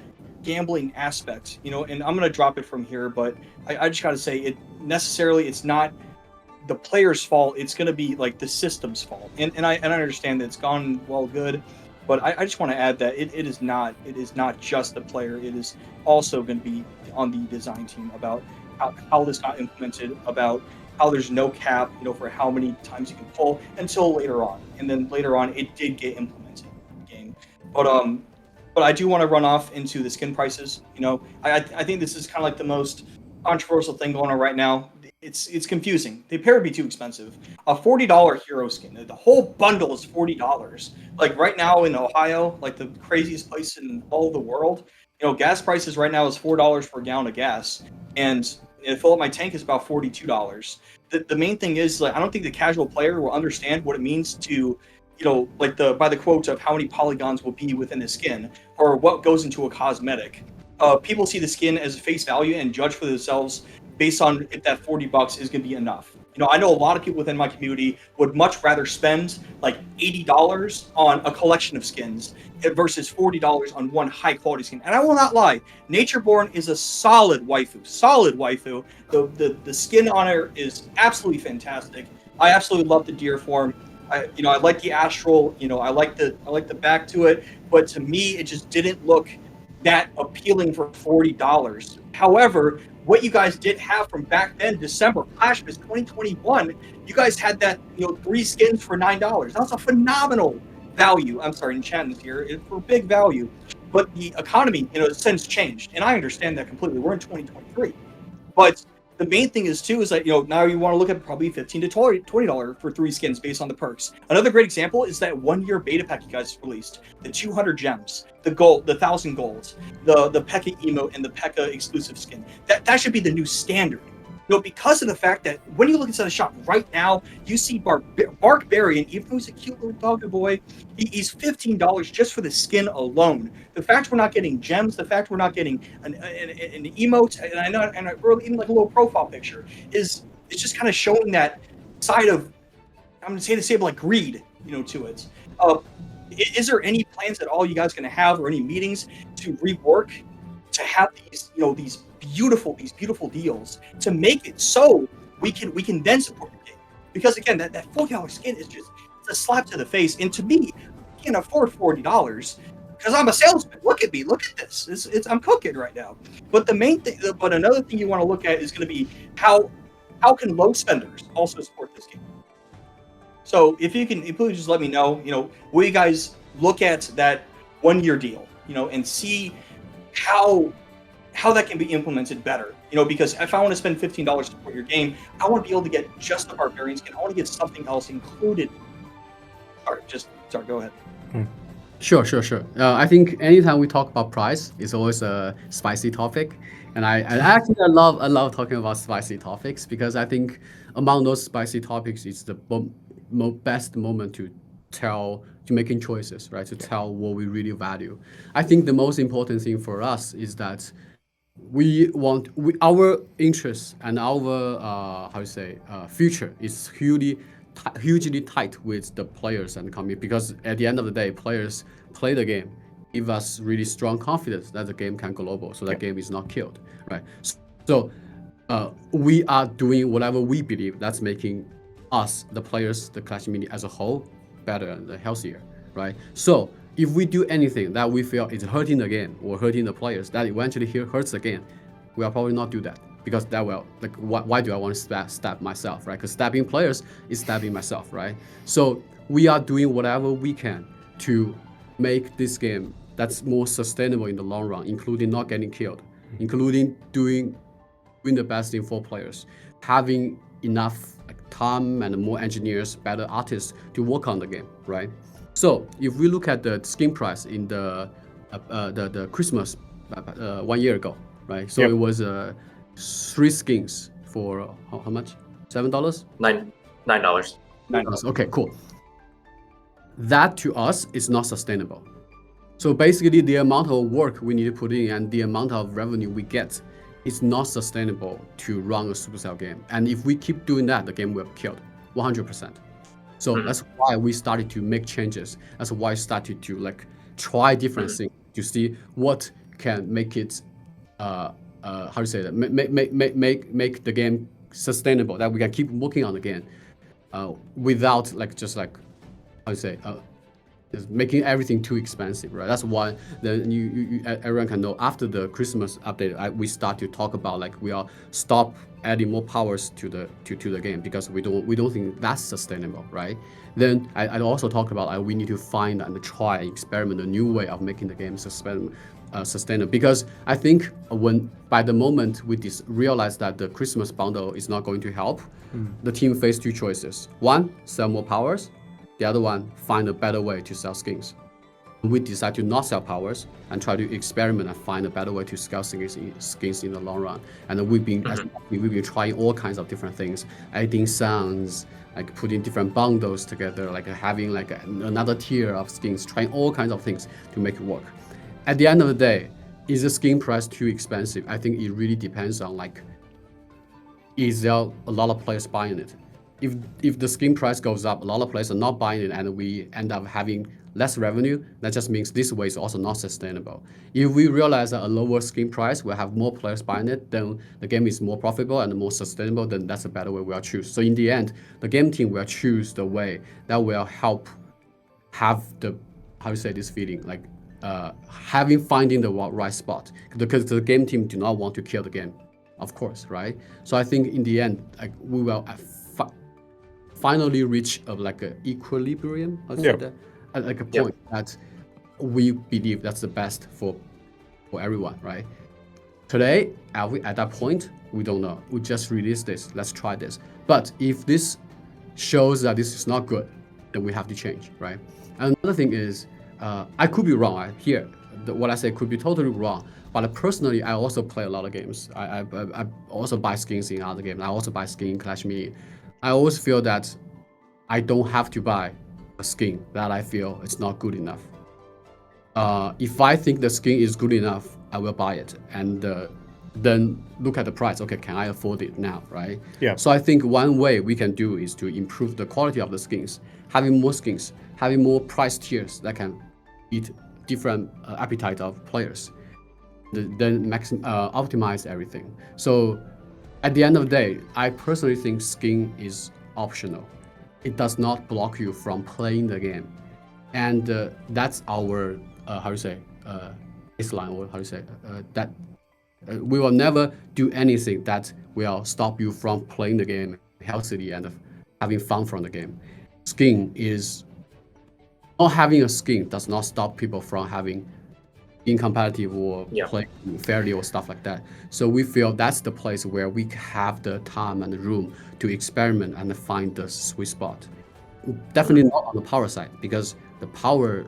gambling aspect, and I'm gonna drop it from here, but I just gotta say it's not the player's fault. It's going to be like the system's fault, and I understand that it's gone well good, but I just want to add that it is not just the player. It is also going to be on the design team about how this got implemented, about how there's no cap, for how many times you can pull until later on, and then later on it did get implemented in the game. But I do want to run off into the skin prices. I think this is kind of like the most controversial thing going on right now. It's confusing. They appear to be too expensive. A $40 hero skin, the whole bundle is $40. Like right now in Ohio, like the craziest place in all the world, gas prices right now is $4 for a gallon of gas, and to fill up my tank is about $42. The main thing is, like, I don't think the casual player will understand what it means to, like by the quote of how many polygons will be within a skin or what goes into a cosmetic. People see the skin as face value and judge for themselves based on if that $40 is going to be enough. I know a lot of people within my community would much rather spend like $80 on a collection of skins versus $40 on one high quality skin. And I will not lie, Natureborn is a solid waifu. The skin on her is absolutely fantastic. I absolutely love the deer form. I like the astral. I like the back to it. But to me, it just didn't look that appealing for $40. However, what you guys did have from back then, December, Clashmas 2021, you guys had that, 3 skins for $9. That's a phenomenal value. I'm sorry, enchantments here, for big value. But the economy, has since changed, and I understand that completely. We're in 2023. But the main thing is too is that now you want to look at probably $15 to $20 for 3 skins based on the perks. Another great example is that 1-year beta pack you guys released, the 200 gems, the gold, the 1,000 golds, the P.E.K.K.A emote, and the P.E.K.K.A exclusive skin. That should be the new standard. Because of the fact that when you look inside the shop right now, you see Barkbarian, even though he's a cute little doggy boy, he's $15 just for the skin alone. The fact we're not getting gems, the fact we're not getting an emote, and really even like a little profile picture is just kind of showing that side of, I'm going to say like greed, to it. Is there any plans at all you guys going to have, or any meetings to rework to have these beautiful deals to make it so we can then support the game? Because again, that $40 skin is it's a slap to the face, and to me, I can't afford $40 because I'm a salesman. Look at me, look at this. I'm cooking right now. But another thing you want to look at is going to be how can low spenders also support this game. So if you please just let me know, will you guys look at that 1-year deal, and see how that can be implemented better, because if I want to spend $15 to support your game, I want to be able to get just the barbarian skin. I want to get something else included. Sorry, go ahead. Sure. I think anytime we talk about price, it's always a spicy topic, and I love talking about spicy topics, because I think among those spicy topics is the best moment to making choices, right? To tell what we really value. I think the most important thing for us is that our interests and our future is hugely tight with the players and the community, because at the end of the day, players play the game, give us really strong confidence that the game can go global, so that game is not killed, right? So we are doing whatever we believe that's making us, the players, the Clash community as a whole, better and healthier, right? So if we do anything that we feel is hurting the game or hurting the players, that eventually hurts the game, we will probably not do that, because that will, like, why do I want to stab myself, right? Because stabbing players is stabbing myself, right? So we are doing whatever we can to make this game that's more sustainable in the long run, including not getting killed, including doing the best thing for players, having enough time and more engineers, better artists to work on the game, right? So if we look at the skin price in the Christmas 1 year ago, right? So it was 3 skins for how much? $7? $9. Okay, cool. That to us is not sustainable. So basically, the amount of work we need to put in and the amount of revenue we get is not sustainable to run a Supercell game. And if we keep doing that, the game will be killed 100%. So that's why we started to make changes. That's why I started to like try different things to see what can make it, how to say that, make the game sustainable, that we can keep working on the game without like just like, how to say, is making everything too expensive, right? That's why then everyone can know after the Christmas update, we start to talk about like we are stop adding more powers to the game because we don't think that's sustainable, right? Then I also talk about we need to find and try experiment a new way of making the game sustainable, because I think by the moment we realize that the Christmas bundle is not going to help, the team faced 2 choices. One, sell more powers. The other one, find a better way to sell skins. We decide to not sell powers and try to experiment and find a better way to sell skins in the long run. And we've been trying all kinds of different things, adding sounds, like putting different bundles together, like having like another tier of skins, trying all kinds of things to make it work. At the end of the day, is the skin price too expensive? I think it really depends on like, is there a lot of players buying it? If the skin price goes up, a lot of players are not buying it, and we end up having less revenue, that just means this way is also not sustainable. If we realize that a lower skin price will have more players buying it, then the game is more profitable and more sustainable, then that's a better way we'll choose. So in the end, the game team will choose the way that will help have the, how to say this feeling, like finding the right spot, because the game team do not want to kill the game, of course, right? So I think in the end, like we will finally reach like an equilibrium, like a point that we believe that's the best for everyone, right? Today, are we at that point? We don't know. We just released this. Let's try this. But if this shows that this is not good, then we have to change, right? And another thing is, I could be wrong. What I say could be totally wrong. But personally, I also play a lot of games. I also buy skins in other games. I also buy skin in Clash Me. I always feel that I don't have to buy a skin that I feel it's not good enough. If I think the skin is good enough, I will buy it, and then look at the price. Okay, can I afford it now, right? Yeah. So I think one way we can do is to improve the quality of the skins, having more skins, having more price tiers that can meet different appetite of players, then optimize everything. So at the end of the day, I personally think skin is optional. It does not block you from playing the game. And that's our, baseline, or how to say, that we will never do anything that will stop you from playing the game healthily and having fun from the game. Not having a skin does not stop people from being competitive or playing fairly or stuff like that. So we feel that's the place where we have the time and the room to experiment and find the sweet spot. Definitely not on the power side, because the power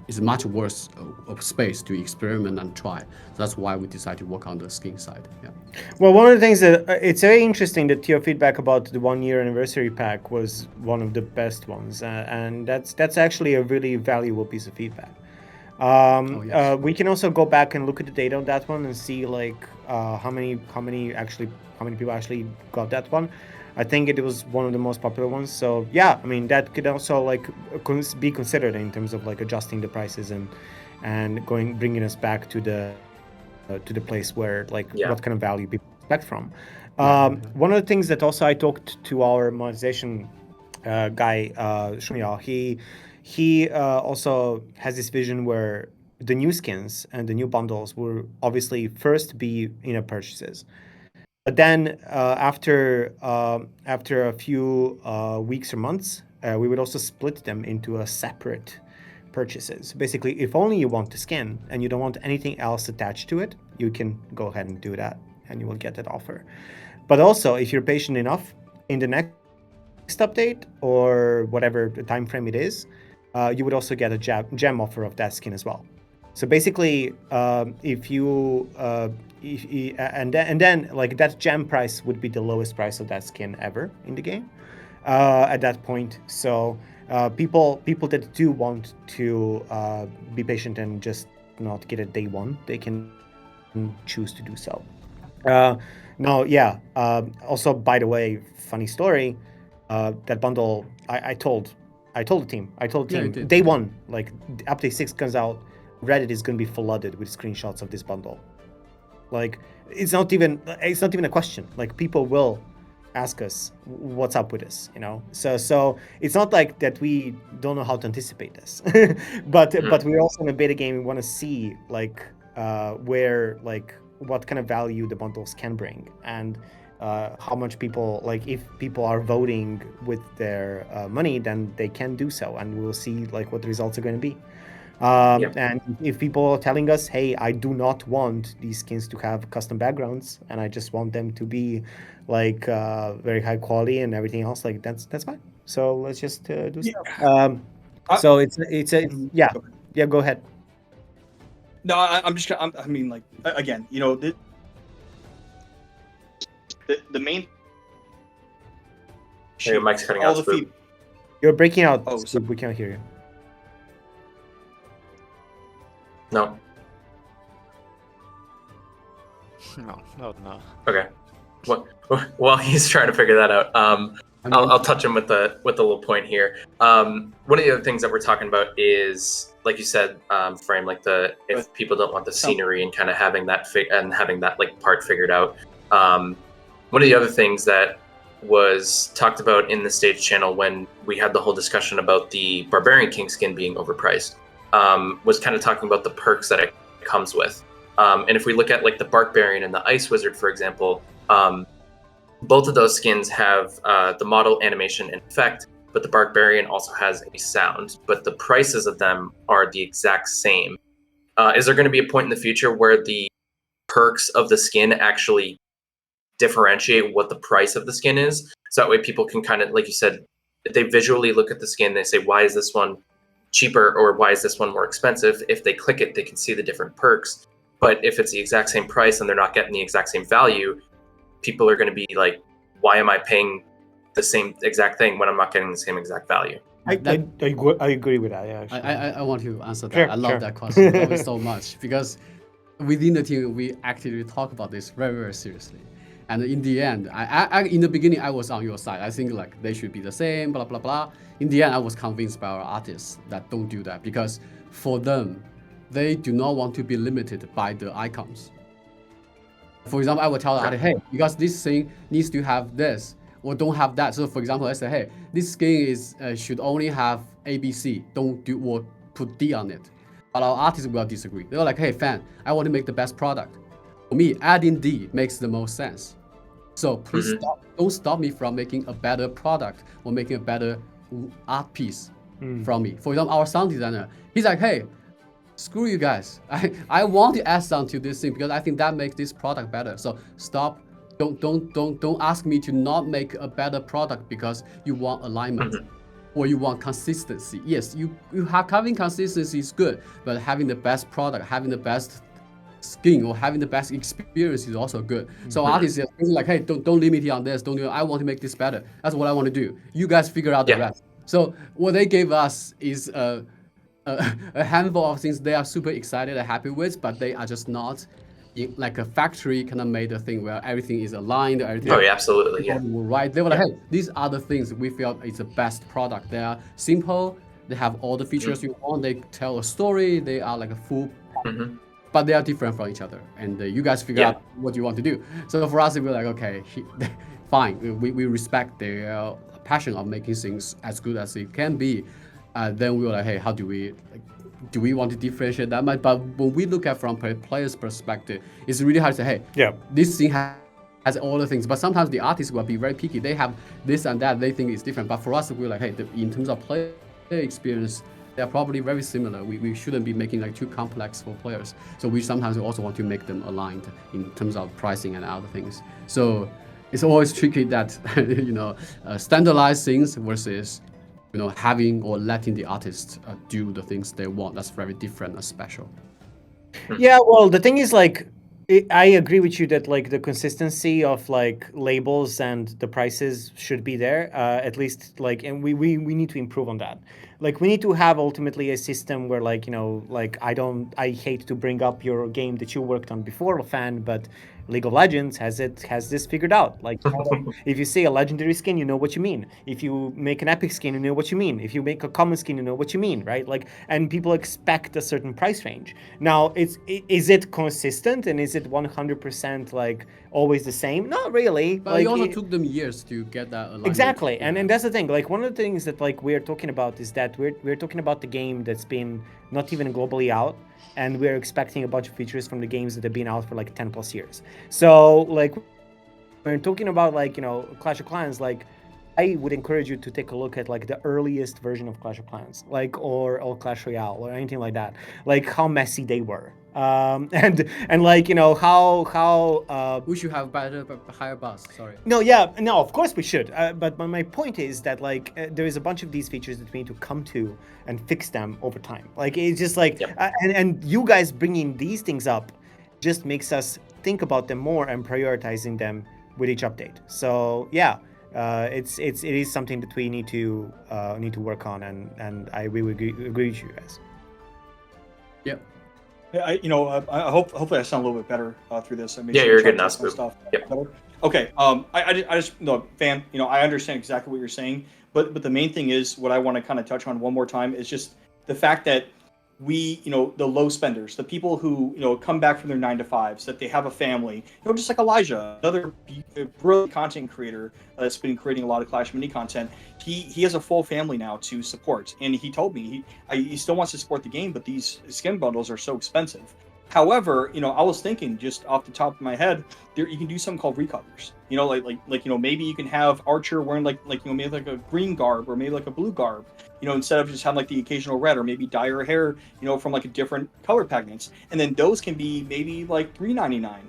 is much worse of space to experiment and try. So that's why we decided to work on the skin side. Yeah. Well, one of the things that it's very interesting that your feedback about the 1 year anniversary pack was one of the best ones, and that's actually a really valuable piece of feedback. We can also go back and look at the data on that one and see like how many people actually got that one. I think it was one of the most popular ones. So yeah, I mean that could also like be considered in terms of like adjusting the prices and bringing us back to the place where like what kind of value people expect from. One of the things that also I talked to our monetization guy, Shumya, he also has this vision where the new skins and the new bundles will obviously first be in-app purchases. But then after a few weeks or months, we would also split them into a separate purchases. Basically, if only you want the skin and you don't want anything else attached to it, you can go ahead and do that and you will get that offer. But also, if you're patient enough, in the next update or whatever the time frame it is, you would also get a gem offer of that skin as well. So basically, if you and then like that gem price would be the lowest price of that skin ever in the game at that point. So people that do want to be patient and just not get it day one, they can choose to do so. Now, yeah. Also, by the way, funny story. That bundle, I told the team. Day one, like update 6 comes out, Reddit is gonna be flooded with screenshots of this bundle. Like it's not even a question. Like people will ask us what's up with this, you know. So it's not like that we don't know how to anticipate this, but we're also in a beta game. We want to see like where like what kind of value the bundles can bring and how much people like if people are voting with their money, then they can do so, and we'll see like what the results are going to be. And if people are telling us, hey, I do not want these skins to have custom backgrounds and I just want them to be like very high quality and everything else, like that's fine. So let's just do so. So it's yeah. Go ahead. No, I mean, like again, you know, the main. Hey, your mic's cutting out. You're breaking out. Oh, so we can't hear you. No. No. Okay. While he's trying to figure that out, I'll touch him with the little point here. One of the other things that we're talking about is, like you said, Frame, like if people don't want the scenery and kind of having that like part figured out. One of the other things that was talked about in the stage channel when we had the whole discussion about the Barbarian King skin being overpriced was kind of talking about the perks that it comes with. And if we look at like the Barbarian and the Ice Wizard, for example, both of those skins have the model animation and effect, but the Barbarian also has a sound, but the prices of them are the exact same. Is there going to be a point in the future where the perks of the skin actually differentiate what the price of the skin is? So that way people can kind of, like you said, if they visually look at the skin, they say, why is this one cheaper or why is this one more expensive? If they click it, they can see the different perks. But if it's the exact same price and they're not getting the exact same value, people are going to be like, why am I paying the same exact thing when I'm not getting the same exact value? I agree with that. Yeah, actually. I want to answer that. Sure, I love that question so much because within the team we actively talk about this very, very seriously. And in the end, I in the beginning I was on your side. I think like they should be the same, blah blah blah. In the end, I was convinced by our artists that don't do that because for them, they do not want to be limited by the icons. For example, I will tell the artist, hey, because this thing needs to have this or don't have that. So for example, I say, hey, this skin is should only have ABC. Don't do or put D on it. But our artists will disagree. They're like, hey, fan, I want to make the best product. For me, adding D makes the most sense. So please don't stop me from making a better product or making a better art piece from me. For example, our sound designer, he's like, hey, screw you guys. I want to add sound to this thing because I think that makes this product better. So stop. Don't ask me to not make a better product because you want alignment or you want consistency. Yes, you having consistency is good, but having the best product, having the best skin or having the best experience is also good. So artists are like, hey, don't limit me on this. Don't do it. I want to make this better. That's what I want to do. You guys figure out the rest. So what they gave us is a handful of things they are super excited and happy with, but they are just not like a factory kind of made a thing where everything is aligned. Everything absolutely. Right. They were like, hey, these are the things we felt is the best product. They are simple. They have all the features you want. They tell a story. They are like a full. But they are different from each other, and you guys figure out what you want to do. So for us, we were like, okay, fine. We respect their passion of making things as good as it can be. Then we were like, hey, how do we want to differentiate that much? But when we look at from a player's perspective, it's really hard to say, hey, this thing has all the things. But sometimes the artists will be very picky. They have this and that. They think it's different. But for us, we're like, hey, in terms of player experience, they're probably very similar. We shouldn't be making like too complex for players. So we sometimes also want to make them aligned in terms of pricing and other things. So it's always tricky that standardized things versus having or letting the artist do the things they want. That's very different and special. Yeah, well, the thing is, like, I agree with you that like the consistency of like labels and the prices should be there, at least like, and we need to improve on that. Like, we need to have ultimately a system where, like, like, I hate to bring up your game that you worked on before, Fan, but League of Legends has this figured out. Like, if you say a legendary skin, you know what you mean. If you make an epic skin, you know what you mean. If you make a common skin, you know what you mean, right? Like, and people expect a certain price range. Now, is it consistent and is it 100% like always the same? Not really. But like, it also took them years to get that alignment. Exactly, and that's the thing. Like, one of the things that like we're talking about is that we're talking about the game that's been not even globally out, and we're expecting a bunch of features from the games that have been out for like 10 plus years. So like, when we're talking about like Clash of Clans, like, I would encourage you to take a look at like the earliest version of Clash of Clans, like or Clash Royale or anything like that, like how messy they were, and like how we should have higher bars. Sorry. No, yeah, no, of course we should. But my point is that like there is a bunch of these features that we need to come to and fix them over time. Like, it's just like, and you guys bringing these things up just makes us think about them more and prioritizing them with each update. So yeah. It is something that we need to work on, and I really agree with you guys. Yep. Yeah, I hopefully I sound a little bit better through this. I mean, you're good now, Spoob. Yep. Okay. I just Fan. I understand exactly what you're saying, but the main thing is what I want to kind of touch on one more time is just the fact that we, the low spenders, the people who, come back from their 9-to-5s, that they have a family, just like Elijah, another brilliant content creator that's been creating a lot of Clash Mini content. He has a full family now to support, and he told me he still wants to support the game, but these skin bundles are so expensive. However, I was thinking just off the top of my head, you can do something called recolors. Maybe you can have Archer wearing maybe like a green garb or maybe like a blue garb. Instead of just having like the occasional red, or maybe dye her hair, from like a different color pigments, and then those can be maybe like $3.99.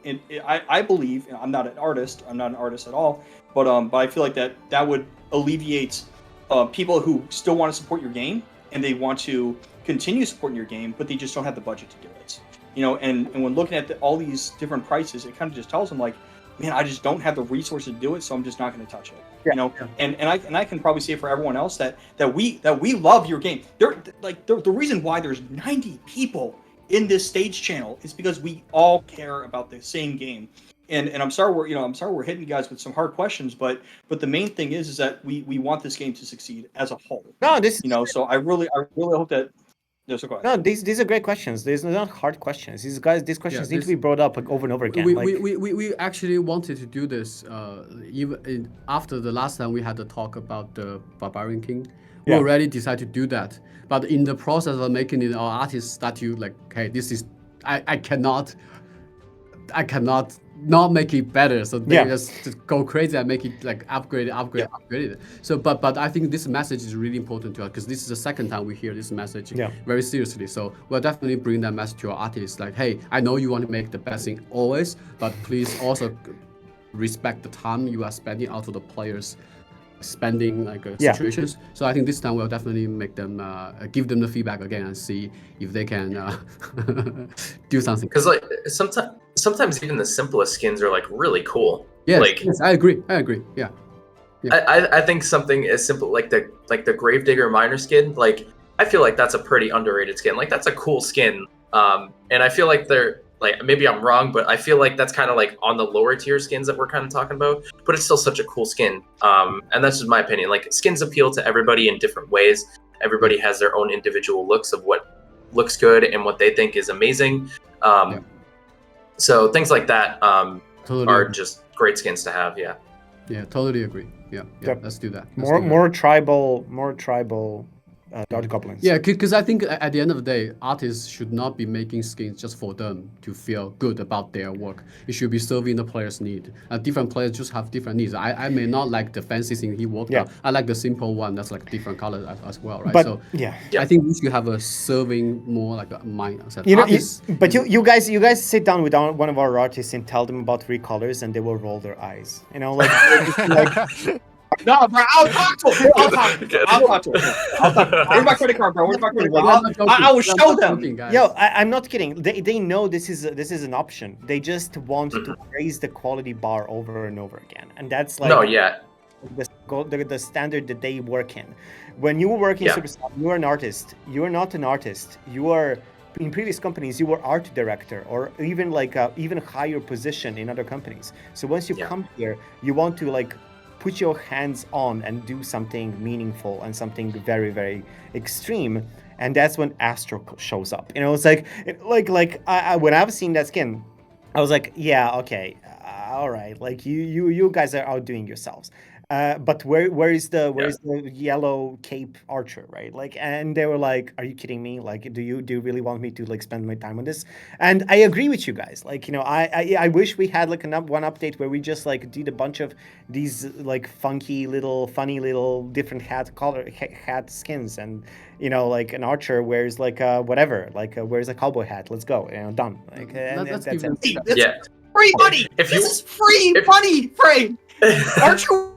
And I believe, I'm not an artist at all, but I feel like that would alleviate people who still want to support your game and they want to continue supporting your game, but they just don't have the budget to do it. And when looking at all these different prices, it kind of just tells them like, man, I just don't have the resources to do it, so I'm just not going to touch it. And I can probably say for everyone else that we love your game. The reason why there's 90 people in this stage channel is because we all care about the same game. And I'm sorry we're hitting you guys with some hard questions, but the main thing is that we want this game to succeed as a whole. No, this so I really hope that. No, these are great questions. These are not hard questions. These questions need to be brought up like over and over again. We actually wanted to do this even after the last time we had the talk about the Barbarian King. We already decided to do that, but in the process of making it, our artists start to like, hey, this is I cannot not make it better, so they just go crazy and make it like upgrade it. So but I think this message is really important to us, because this is the second time we hear this message very seriously. So we'll definitely bring that message to our artists, like, hey, I know you want to make the best thing always, but please also respect the time you are spending out of the players spending situations. So I think this time we'll definitely make them give them the feedback again and see if they can do something. Because like sometimes even the simplest skins are like really cool. Yes, I agree. Yeah. I think something as simple like the Gravedigger Miner skin, like I feel like that's a pretty underrated skin. Like that's a cool skin. And I feel like they're like, maybe I'm wrong, but I feel like that's kind of like on the lower tier skins that we're kind of talking about, but it's still such a cool skin. And that's just my opinion. Like, skins appeal to everybody in different ways. Everybody has their own individual looks of what looks good and what they think is amazing. So things like that are just great skins to have. Yeah, totally agree. Yeah. Let's do that. More tribal Dark Goblins. Yeah, because I think at the end of the day, artists should not be making skins just for them to feel good about their work. It should be serving the player's need. Different players just have different needs. I may not like the fancy thing he worked on. I like the simple one that's like different color as well, right? But, I think we should have a serving more like a mindset. But you guys sit down with one of our artists and tell them about recolors, and they will roll their eyes. No, bro, I'll talk to him. I'll talk to him. Where's my credit card, bro? Where's my credit card? I will show them. Yo, I'm not kidding. They know this is an option. They just want to raise the quality bar over and over again, and that's like the standard that they work in. When you work in Superstar, you are an artist. You are not an artist. You are in previous companies. You were art director, or even like even higher position in other companies. So once you come here, you want to like put your hands on and do something meaningful and something very, very extreme. And that's when Astral shows up. You know, it's like when I was seeing that skin, I was like, yeah, okay, all right. Like you guys are outdoing yourselves. But where is the yellow cape archer, right? Like, and they were like, "Are you kidding me? Like, do you really want me to like spend my time on this?" And I agree with you guys. Like, you know, I wish we had like one update where we just like did a bunch of these like funny little different hat skins, and you know, like an archer wears like whatever, like wears a cowboy hat. Let's go, you know, done. Like, Let's give that's them it. Free money. This is free money, Frame. Archer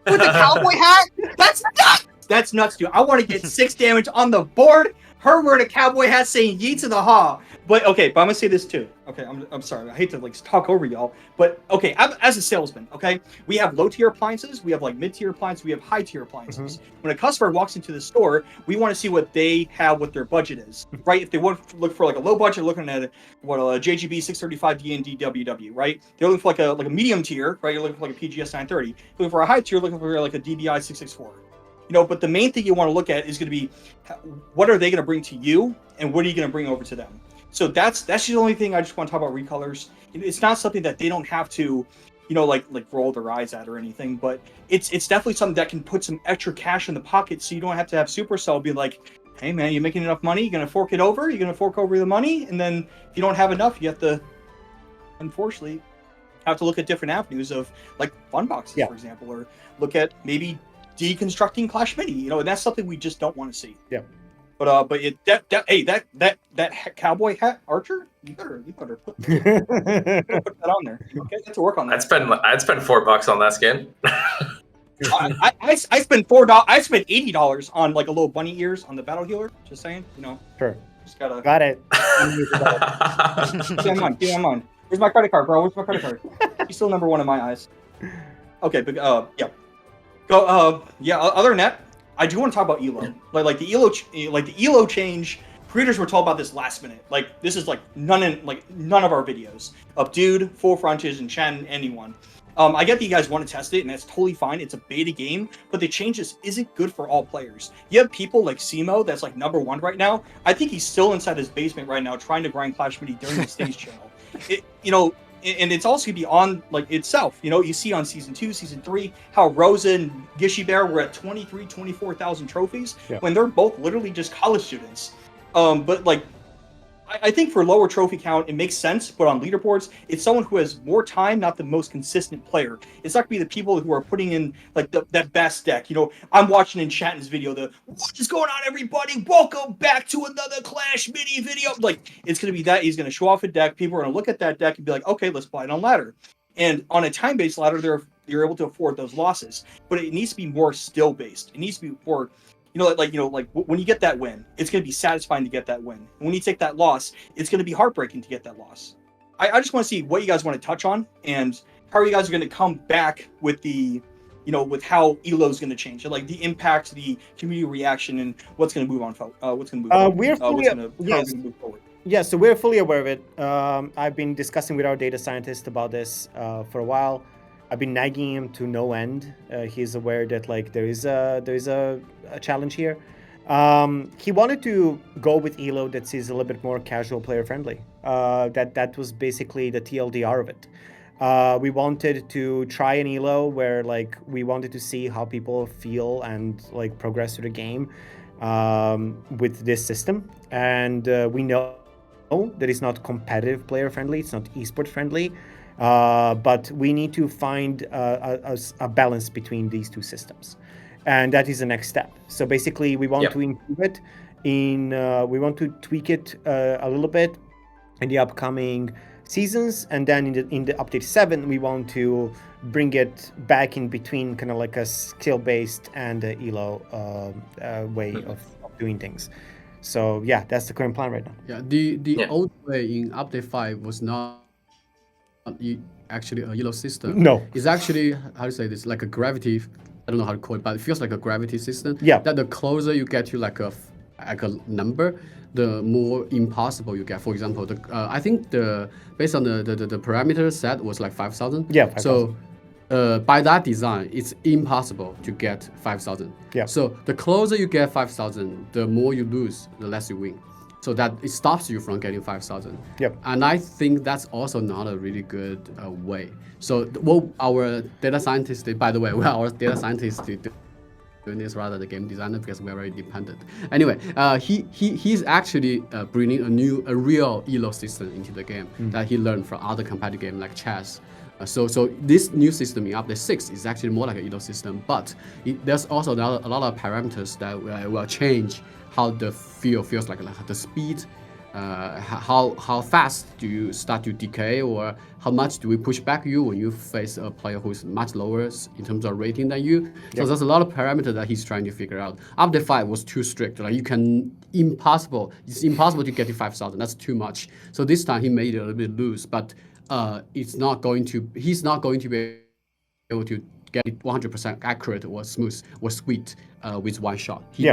with a cowboy hat? That's nuts! That's nuts, dude. I want to get 6 damage on the board. Her wearing a cowboy hat saying yeet to the haw. But I'm gonna say this too. Okay, I'm sorry. I hate to like talk over y'all. But okay, as a salesman, okay, we have low tier appliances, we have like mid tier appliances, we have high tier appliances. When a customer walks into the store, we want to see what they have, what their budget is, right? If they want to look for like a low budget, looking at a JGB 635D and DWW, right? They're looking for like a medium tier, right? You're looking for like a PGS 930. Looking for a high tier, looking for like a DBI 664. You know, but the main thing you want to look at is going to be what are they going to bring to you, and what are you going to bring over to them. So that's the only thing I just want to talk about recolors. It's not something that they don't have to, you know, like roll their eyes at or anything, but it's definitely something that can put some extra cash in the pocket, so you don't have to have Supercell be like, hey man, you making enough money? You're gonna fork it over? You're gonna fork over the money, and then if you don't have enough, you have to, unfortunately, look at different avenues of like fun boxes, for example, or look at maybe deconstructing Clash Mini. You know, and that's something we just don't want to see. Yeah. But that cowboy hat archer, you better put that on there. Okay, get to work on that. I'd spend $4 on that skin. I spent $4. I spent $80 on like a little bunny ears on the battle healer. Just saying, you know. Sure. Just gotta. Got it. Keep on on. Where's my credit card, bro? Where's my credit card? He's still number one in my eyes. Okay, but yeah. Go. Yeah. Other than that, I do want to talk about Elo. Like the Elo change. Creators were told about this last minute. Like this is like none of our videos. Dude, FullFrontage, and Chat, and anyone. I get that you guys want to test it, and that's totally fine. It's a beta game, but the change isn't good for all players. You have people like Simo, that's like number one right now. I think he's still inside his basement right now, trying to grind Clash Mini during the stage channel. You know. And it's also gonna be on like itself. You know, you see on season 2, season 3, how Rosa and Gishy Bear were at 24,000 trophies when they're both literally just college students. But like, I think for lower trophy count, it makes sense. But on leaderboards, it's someone who has more time, not the most consistent player. It's not gonna be the people who are putting in like that best deck. You know, I'm watching in Chatton's video what is going on, everybody? Welcome back to another Clash Mini video. Like, it's gonna be that he's gonna show off a deck. People are gonna look at that deck and be like, okay, let's play it on ladder. And on a time-based ladder, you're able to afford those losses. But it needs to be more skill-based. It needs to be more. Like when you get that win, it's going to be satisfying to get that win. And when you take that loss, it's going to be heartbreaking to get that loss. I just want to see what you guys want to touch on and how you guys are going to come back with with how Elo is going to change, like the impact, the community reaction, and what's going to move on. What's going to move on. We're fully move forward. Yeah, so we're fully aware of it. I've been discussing with our data scientist about this for a while. I've been nagging him to no end. He's aware that like there is a challenge here. He wanted to go with Elo that is a little bit more casual player friendly. That was basically the TLDR of it. We wanted to try an Elo where like we wanted to see how people feel and like progress through the game with this system. And we know that it's not competitive player friendly. It's not esport friendly. But we need to find a balance between these two systems, and that is the next step. So basically, we want to improve it. We want to tweak it a little bit in the upcoming seasons, and then in the update 7 we want to bring it back in between, kind of like a skill-based and a elo way of doing things. So yeah, that's the current plan right now. Yeah, the old way in update 5 was not actually a elo system. No. It's actually, how to say this, like a gravity, I don't know how to call it, but it feels like a gravity system. Yeah. That the closer you get to like a number, the more impossible you get. For example, I think based on the parameter set was like 5,000. Yeah, 5,000. So by that design, it's impossible to get 5,000. Yeah. So the closer you get 5,000, the more you lose, the less you win. So that it stops you from getting 5,000. Yep. And I think that's also not a really good way. So what our data scientists did, by the way, our data scientists did doing this rather than the game designer, because we're very independent. Anyway, he's actually bringing a real elo system into the game that he learned from other competitive games like chess. So this new system in update 6 is actually more like an elo system, but there's also a lot of parameters that will change how the field feels like the speed, how fast do you start to decay, or how much do we push back you when you face a player who's much lower in terms of rating than you. So there's a lot of parameters that he's trying to figure out. Update 5 was too strict. Like it's impossible to get to 5,000. That's too much. So this time he made it a little bit loose, but he's not going to be able to get it 100% accurate or smooth or sweet with one shot. He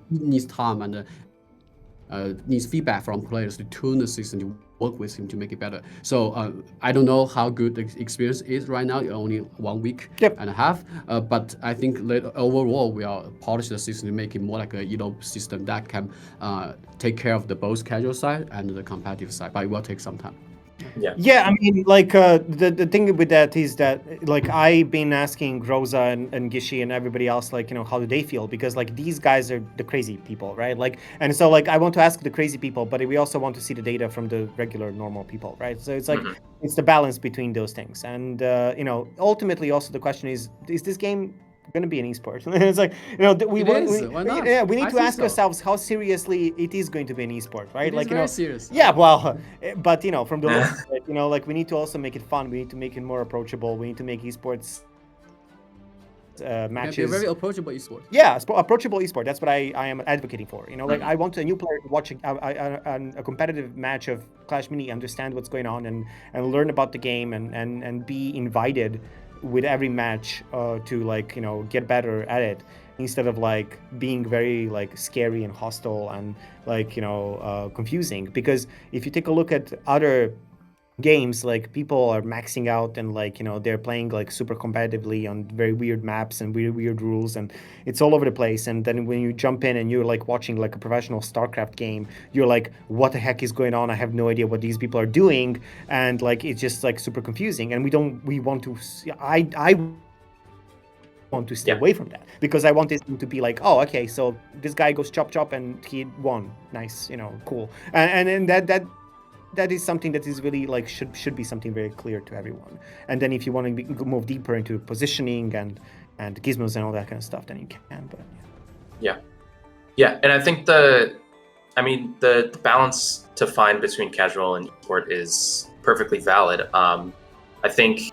needs time and needs feedback from players to tune the system, to work with him to make it better. So I don't know how good the experience is right now, only 1 week and a half, but I think overall we are polish the system to make it more like a system that can take care of the both casual side and the competitive side, but it will take some time. Yeah, I mean, like the thing with that is that, like, I've been asking Rosa and Gishi and everybody else, like, how do they feel? Because like these guys are the crazy people, right? Like, and so like I want to ask the crazy people, but we also want to see the data from the regular normal people, right? So it's like it's the balance between those things, and ultimately also the question is this game going to be an esport? It's like, we need to ask ourselves how seriously it is going to be an esport, right? It is very serious. Yeah, well, but from the looks of it, like we need to also make it fun. We need to make it more approachable. We need to make esports matches. A very approachable esport. Yeah, approachable esport. That's what I am advocating for. Like I want a new player to watch a competitive match of Clash Mini, understand what's going on, and learn about the game, and be invited with every match to get better at it, instead of like being very like scary and hostile and confusing. Because if you take a look at other games, like people are maxing out and they're playing like super competitively on very weird maps and weird rules, and it's all over the place. And then when you jump in and you're like watching like a professional StarCraft game, you're like, what the heck is going on? I have no idea what these people are doing, and like it's just like super confusing. And I want to stay away from that, because I want this to be like, oh, okay, so this guy goes chop and he won, nice, cool, and that is something that is really like should be something very clear to everyone. And then if you want to move deeper into positioning and gizmos and all that kind of stuff, then you can. But yeah, and I think the balance to find between casual and esport is perfectly valid. I think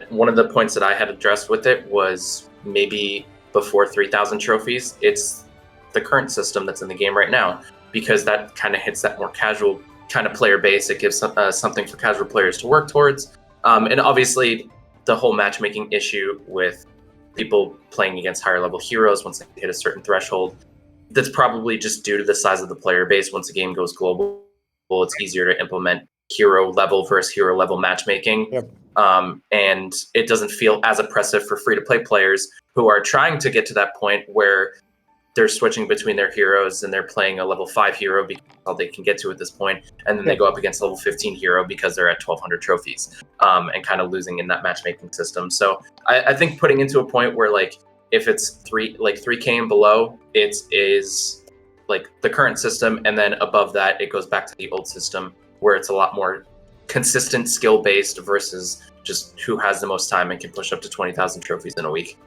one of the points that I had addressed with it was maybe before 3,000 trophies, it's the current system that's in the game right now, because that kind of hits that more casual kind of player base. It gives something for casual players to work towards, and obviously the whole matchmaking issue with people playing against higher level heroes once they hit a certain threshold, that's probably just due to the size of the player base. Once the game goes global, it's easier to implement hero level versus hero level matchmaking. And it doesn't feel as oppressive for free-to-play players who are trying to get to that point where they're switching between their heroes and they're playing a level 5 hero because that's all they can get to at this point, and then they go up against level 15 hero because they're at 1,200 trophies, and kind of losing in that matchmaking system. So I think putting into a point where like if it's 3K and below, it is like the current system, and then above that it goes back to the old system where it's a lot more consistent skill based versus just who has the most time and can push up to 20,000 trophies in a week.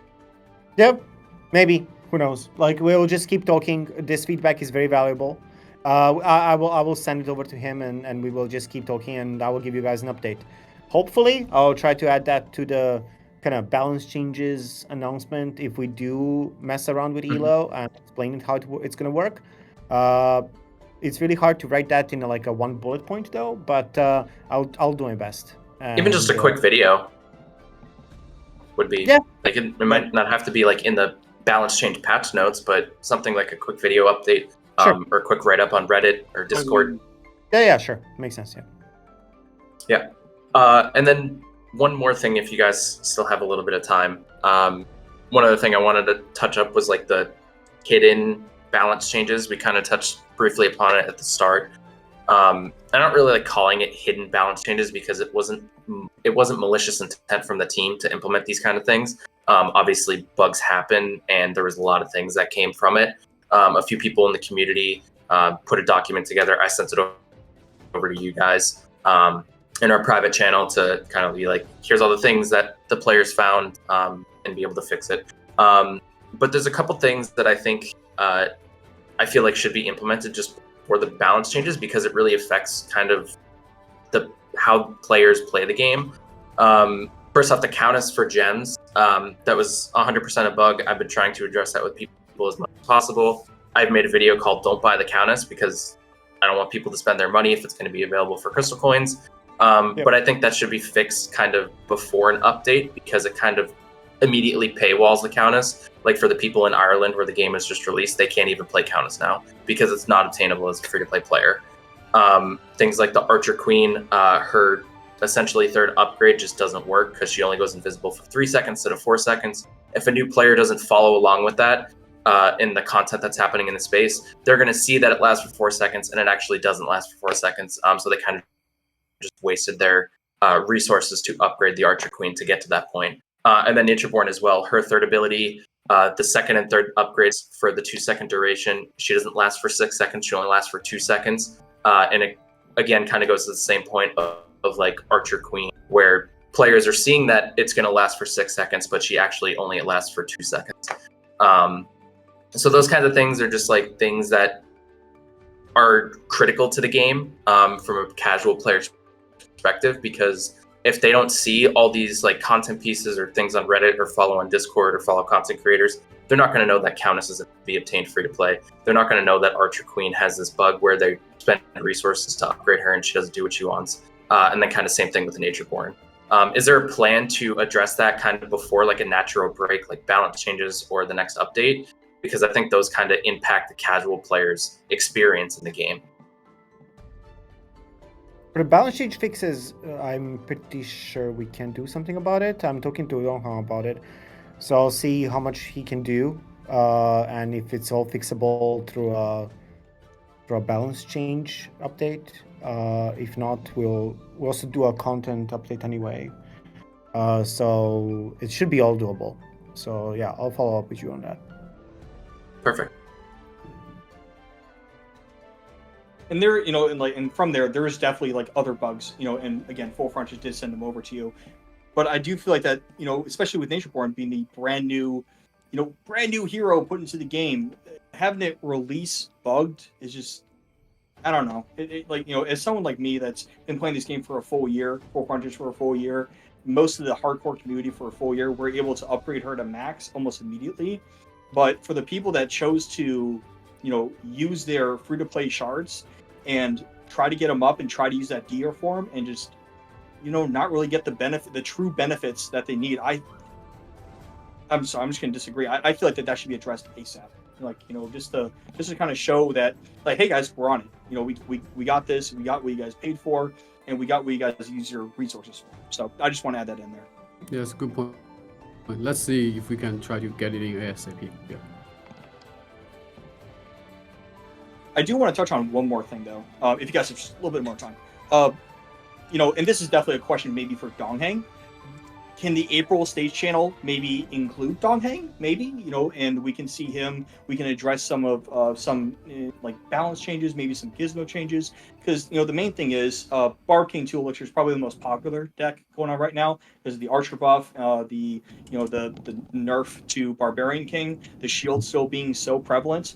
Yep, maybe. Who knows? Like, we'll just keep talking. This feedback is very valuable. I will send it over to him, and we will just keep talking, and I will give you guys an update. Hopefully, I'll try to add that to the kind of balance changes announcement if we do mess around with Elo and explain how it's going to work. It's really hard to write that in like a one bullet point though, but I'll do my best. Even just a quick video would be, like it might not have to be like in the balance change patch notes, but something like a quick video update, or a quick write up on Reddit or Discord. Yeah, sure, makes sense. Yeah. And then one more thing, if you guys still have a little bit of time. One other thing I wanted to touch up was like the hidden balance changes. We kind of touched briefly upon it at the start. I don't really like calling it hidden balance changes because it wasn't malicious intent from the team to implement these kind of things. Obviously, bugs happen, and there was a lot of things that came from it. A few people in the community put a document together. I sent it over to you guys in our private channel to kind of be like, here's all the things that the players found, and be able to fix it. But there's a couple things that I think I feel like should be implemented just for the balance changes, because it really affects kind of how players play the game. First off, the countess for gems, that was 100% a bug. I've been trying to address that with people as much as possible. I've made a video called "Don't Buy the Countess" because I don't want people to spend their money if it's going to be available for crystal coins. But I think that should be fixed kind of before an update, because it kind of immediately paywalls the Countess. Like for the people in Ireland where the game is just released, they can't even play Countess now because it's not obtainable as a free-to-play player. Things like the Archer Queen, her essentially third upgrade just doesn't work because she only goes invisible for 3 seconds instead of 4 seconds. If a new player doesn't follow along with that in the content that's happening in the space, they're going to see that it lasts for 4 seconds and it actually doesn't last for 4 seconds. So they kind of just wasted their resources to upgrade the Archer Queen to get to that point. And then Natureborn as well. Her third ability, the second and third upgrades for the 2 second duration, she doesn't last for 6 seconds. She only lasts for 2 seconds. And it, again, kind of goes to the same point of like Archer Queen, where players are seeing that it's going to last for 6 seconds, but she actually only lasts for 2 seconds. So those kinds of things are just like things that are critical to the game from a casual player's perspective, because if they don't see all these like content pieces or things on Reddit or follow on Discord or follow content creators, they're not going to know that Countess is to be obtained free to play. They're not going to know that Archer Queen has this bug where they spend resources to upgrade her and she doesn't do what she wants. And then kind of same thing with Natureborn. Is there a plan to address that kind of before like a natural break, like balance changes or the next update? Because I think those kind of impact the casual player's experience in the game. For the balance change fixes, I'm pretty sure we can do something about it. I'm talking to Yonghang about it. So I'll see how much he can do, and if it's all fixable through a balance change update. If not, we'll also do a content update anyway. So it should be all doable. So yeah, I'll follow up with you on that. Perfect. And there, and from there is definitely like other bugs, and again, FullFrontage did send them over to you. But I do feel like that, especially with Natureborn being the brand new hero put into the game, having it release bugged is just, I don't know. As someone like me that's been playing this game for a full year, FullFrontage for a full year, most of the hardcore community for a full year, we're able to upgrade her to max almost immediately. But for the people that chose to, use their free-to-play shards and try to get them up and try to use that DR form and just, not really get the true benefits that they need. I'm sorry, I'm just gonna disagree. I feel like that should be addressed ASAP. Just to kind of show that, like, hey guys, we're on it. We got this. We got what you guys paid for, and we got what you guys use your resources for. So I just want to add that in there. Yes, good point. Let's see if we can try to get it in ASAP. Yeah. I do want to touch on one more thing though, if you guys have just a little bit more time. And this is definitely a question maybe for Donghang. Can the April stage channel maybe include Donghang? Maybe, and we can see him. We can address some of like balance changes, maybe some gizmo changes. Because the main thing is Barb King 2 Elixir is probably the most popular deck going on right now because of the Archer buff, the nerf to Barbarian King, the shield still being so prevalent.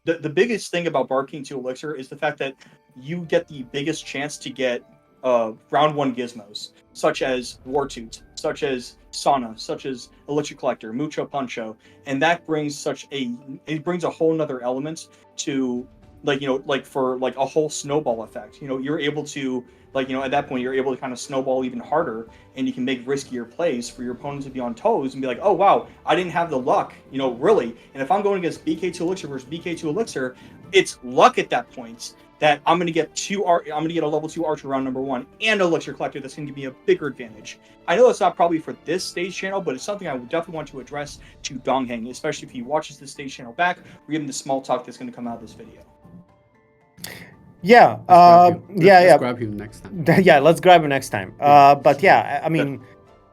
the biggest thing about Barking to Elixir is the fact that you get the biggest chance to get round 1 gizmos, such as Wartoot, such as Sauna, such as Elixir Collector, Mucho Puncho, and that brings it brings a whole nother element to, like, you know, like for like a whole snowball effect. You know, you're able to, like, you know, at that point you're able to kind of snowball even harder, and you can make riskier plays for your opponent to be on toes and be like, oh wow, I didn't have the luck, you know, really. And if I'm going against BK2 Elixir versus BK2 Elixir, it's luck at that point that I'm going to get a level 2 archer round number 1 and Elixir Collector that's going to give me a bigger advantage. I know it's not probably for this stage channel, but it's something I would definitely want to address to Dongheng, especially if he watches this stage channel back, or even the small talk that's going to come out of this video. Yeah, let's grab him next time. Yeah, let's grab him next time. But yeah, I mean,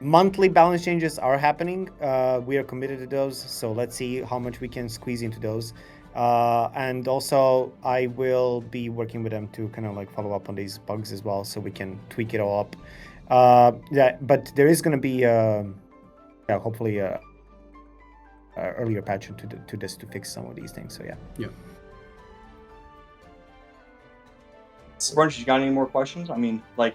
monthly balance changes are happening. We are committed to those, so let's see how much we can squeeze into those. And also, I will be working with them to kind of like follow up on these bugs as well, so we can tweak it all up. Yeah, but there is going to be, hopefully, a earlier patch to this to fix some of these things. So yeah. Yeah. Brunch, you got any more questions? I mean, like,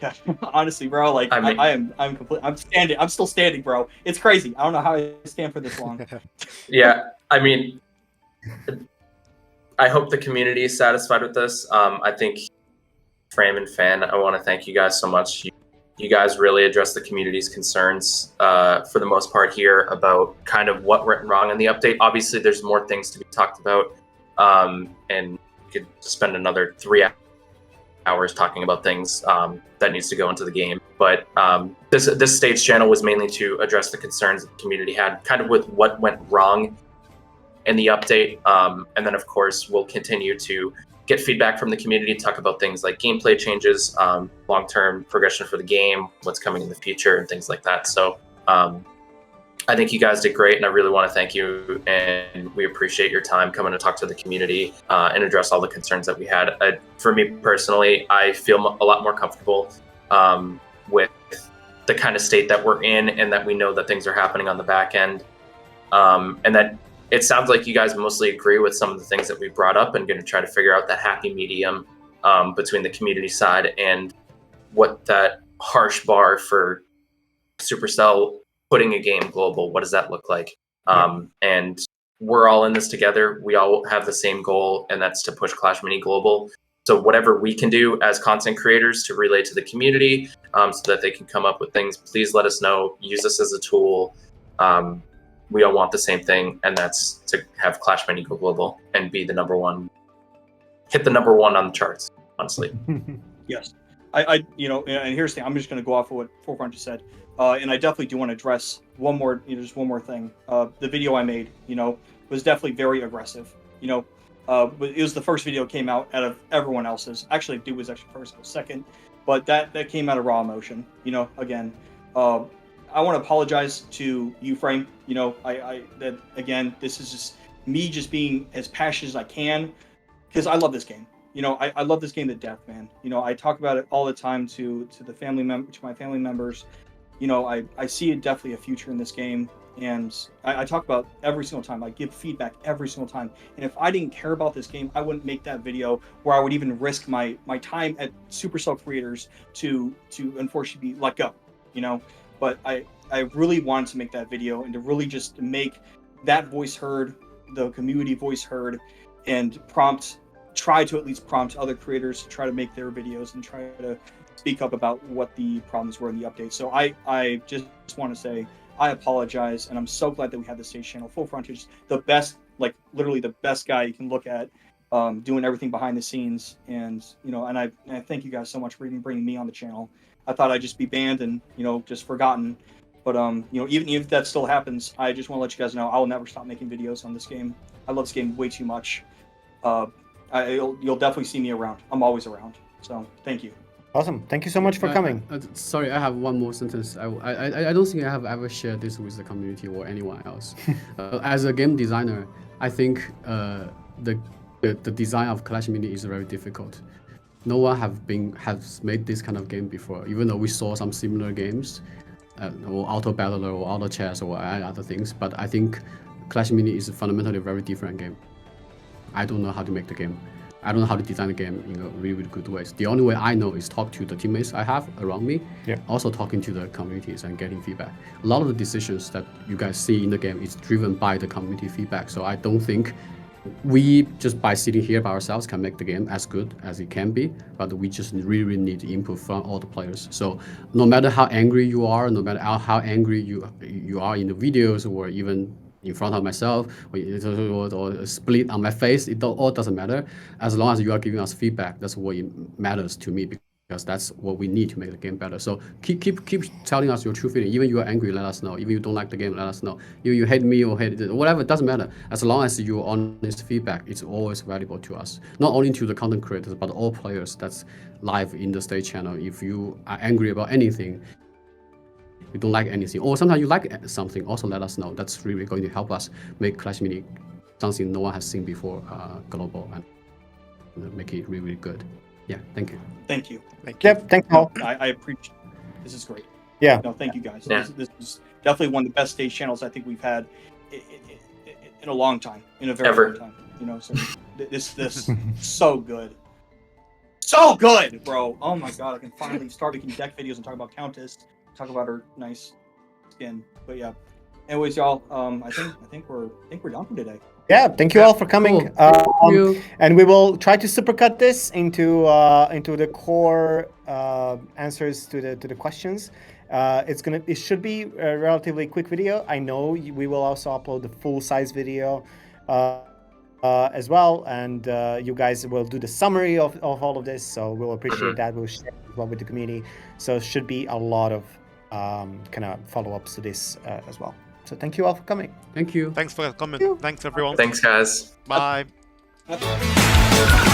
honestly, bro, like, I'm still standing, bro. It's crazy. I don't know how I stand for this long. Yeah, I mean, I hope the community is satisfied with this. I think Frame and Fan, I want to thank you guys so much. You guys really addressed the community's concerns for the most part here about kind of what went wrong in the update. Obviously, there's more things to be talked about, and we could spend another 3 hours talking about things that needs to go into the game. But this stage channel was mainly to address the concerns that the community had, kind of with what went wrong in the update. And then, of course, we'll continue to get feedback from the community, talk about things like gameplay changes, long-term progression for the game, what's coming in the future, and things like that. So I think you guys did great, and I really want to thank you, and we appreciate your time coming to talk to the community and address all the concerns that we had. For me personally, I feel a lot more comfortable with the kind of state that we're in, and that we know that things are happening on the back end, and that it sounds like you guys mostly agree with some of the things that we brought up, and going to try to figure out that happy medium between the community side and what that harsh bar for Supercell putting a game global, what does that look like? And we're all in this together. We all have the same goal, and that's to push Clash Mini global. So whatever we can do as content creators to relay to the community so that they can come up with things, please let us know. Use us as a tool. We all want the same thing, and that's to have Clash Mini go global and be the number 1, hit the number 1 on the charts, honestly. Yes. I you know, and here's the thing, I'm just going to go off of what FullFrontage said. And I definitely do want to address one more thing. The video I made, you know, was definitely very aggressive. You know, it was the first video that came out of everyone else's. Actually, Dude was actually first, I was second, but that came out of raw emotion. You know, again, I want to apologize to you, Frame. You know, that again, this is just me just being as passionate as I can, because I love this game. You know, I love this game to death, man. You know, I talk about it all the time to my family members. You know, I see definitely a future in this game, and I talk about every single time. I give feedback every single time. And if I didn't care about this game, I wouldn't make that video where I would even risk my time at Supercell Creators to unfortunately be let go. You know, but I really wanted to make that video and to really just make that voice heard, the community voice heard, and try to at least prompt other creators to try to make their videos and try to speak up about what the problems were in the update. So I just want to say I apologize, and I'm so glad that we had the stage channel. FullFrontage, the best, like literally the best guy you can look at, doing everything behind the scenes. And you know, and I thank you guys so much for even bringing me on the channel. I thought I'd just be banned and, you know, just forgotten. But you know, even if that still happens, I just want to let you guys know I will never stop making videos on this game. I love this game way too much. You'll definitely see me around. I'm always around. So thank you. Awesome. Thank you so much for coming. Sorry, I have one more sentence. I don't think I have ever shared this with the community or anyone else. As a game designer, I think the design of Clash Mini is very difficult. No one has made this kind of game before, even though we saw some similar games, or Auto Battler or Auto Chess or other things. But I think Clash Mini is fundamentally a very different game. I don't know how to make the game. I don't know how to design the game in a really, really good ways. The only way I know is talk to the teammates I have around me, also talking to the communities and getting feedback. A lot of the decisions that you guys see in the game is driven by the community feedback. So I don't think we just by sitting here by ourselves can make the game as good as it can be, but we just really need input from all the players. So no matter how angry you are, no matter how angry you are in the videos or even in front of myself or split on my face, it all doesn't matter. As long as you are giving us feedback, that's what matters to me, because that's what we need to make the game better. So keep telling us your true feeling. Even you are angry, let us know. Even you don't like the game, let us know. Even you hate me or hate it, whatever, it doesn't matter. As long as your honest feedback, it's always valuable to us. Not only to the content creators, but all players that's live in the stage channel. If you are angry about anything, you don't like anything, or sometimes you like something, also let us know. That's really going to help us make Clash Mini something no one has seen before, global, and make it really, really good. Yeah, thank you. Thank you. Yep, thank you all. I appreciate it. This is great. Yeah. No, thank you guys. Yeah. This is definitely one of the best stage channels I think we've had in a long time, in a very long time. You know, so this so good. So good, bro. Oh my god, I can finally start making deck videos and talk about Countess, talk about her nice skin. But yeah. Anyways, y'all, I think we're done for today. Yeah, thank you all for coming. Cool. Thank you. And we will try to supercut this into the core answers to the questions. It should be a relatively quick video. I know we will also upload the full size video as well, and you guys will do the summary of all of this. So we'll appreciate that. We'll share it as well with the community. So it should be a lot of kind of follow-ups to this as well. So thank you all for coming. Thank you. Thanks for coming. Thanks everyone. Thanks, guys. Bye. Bye.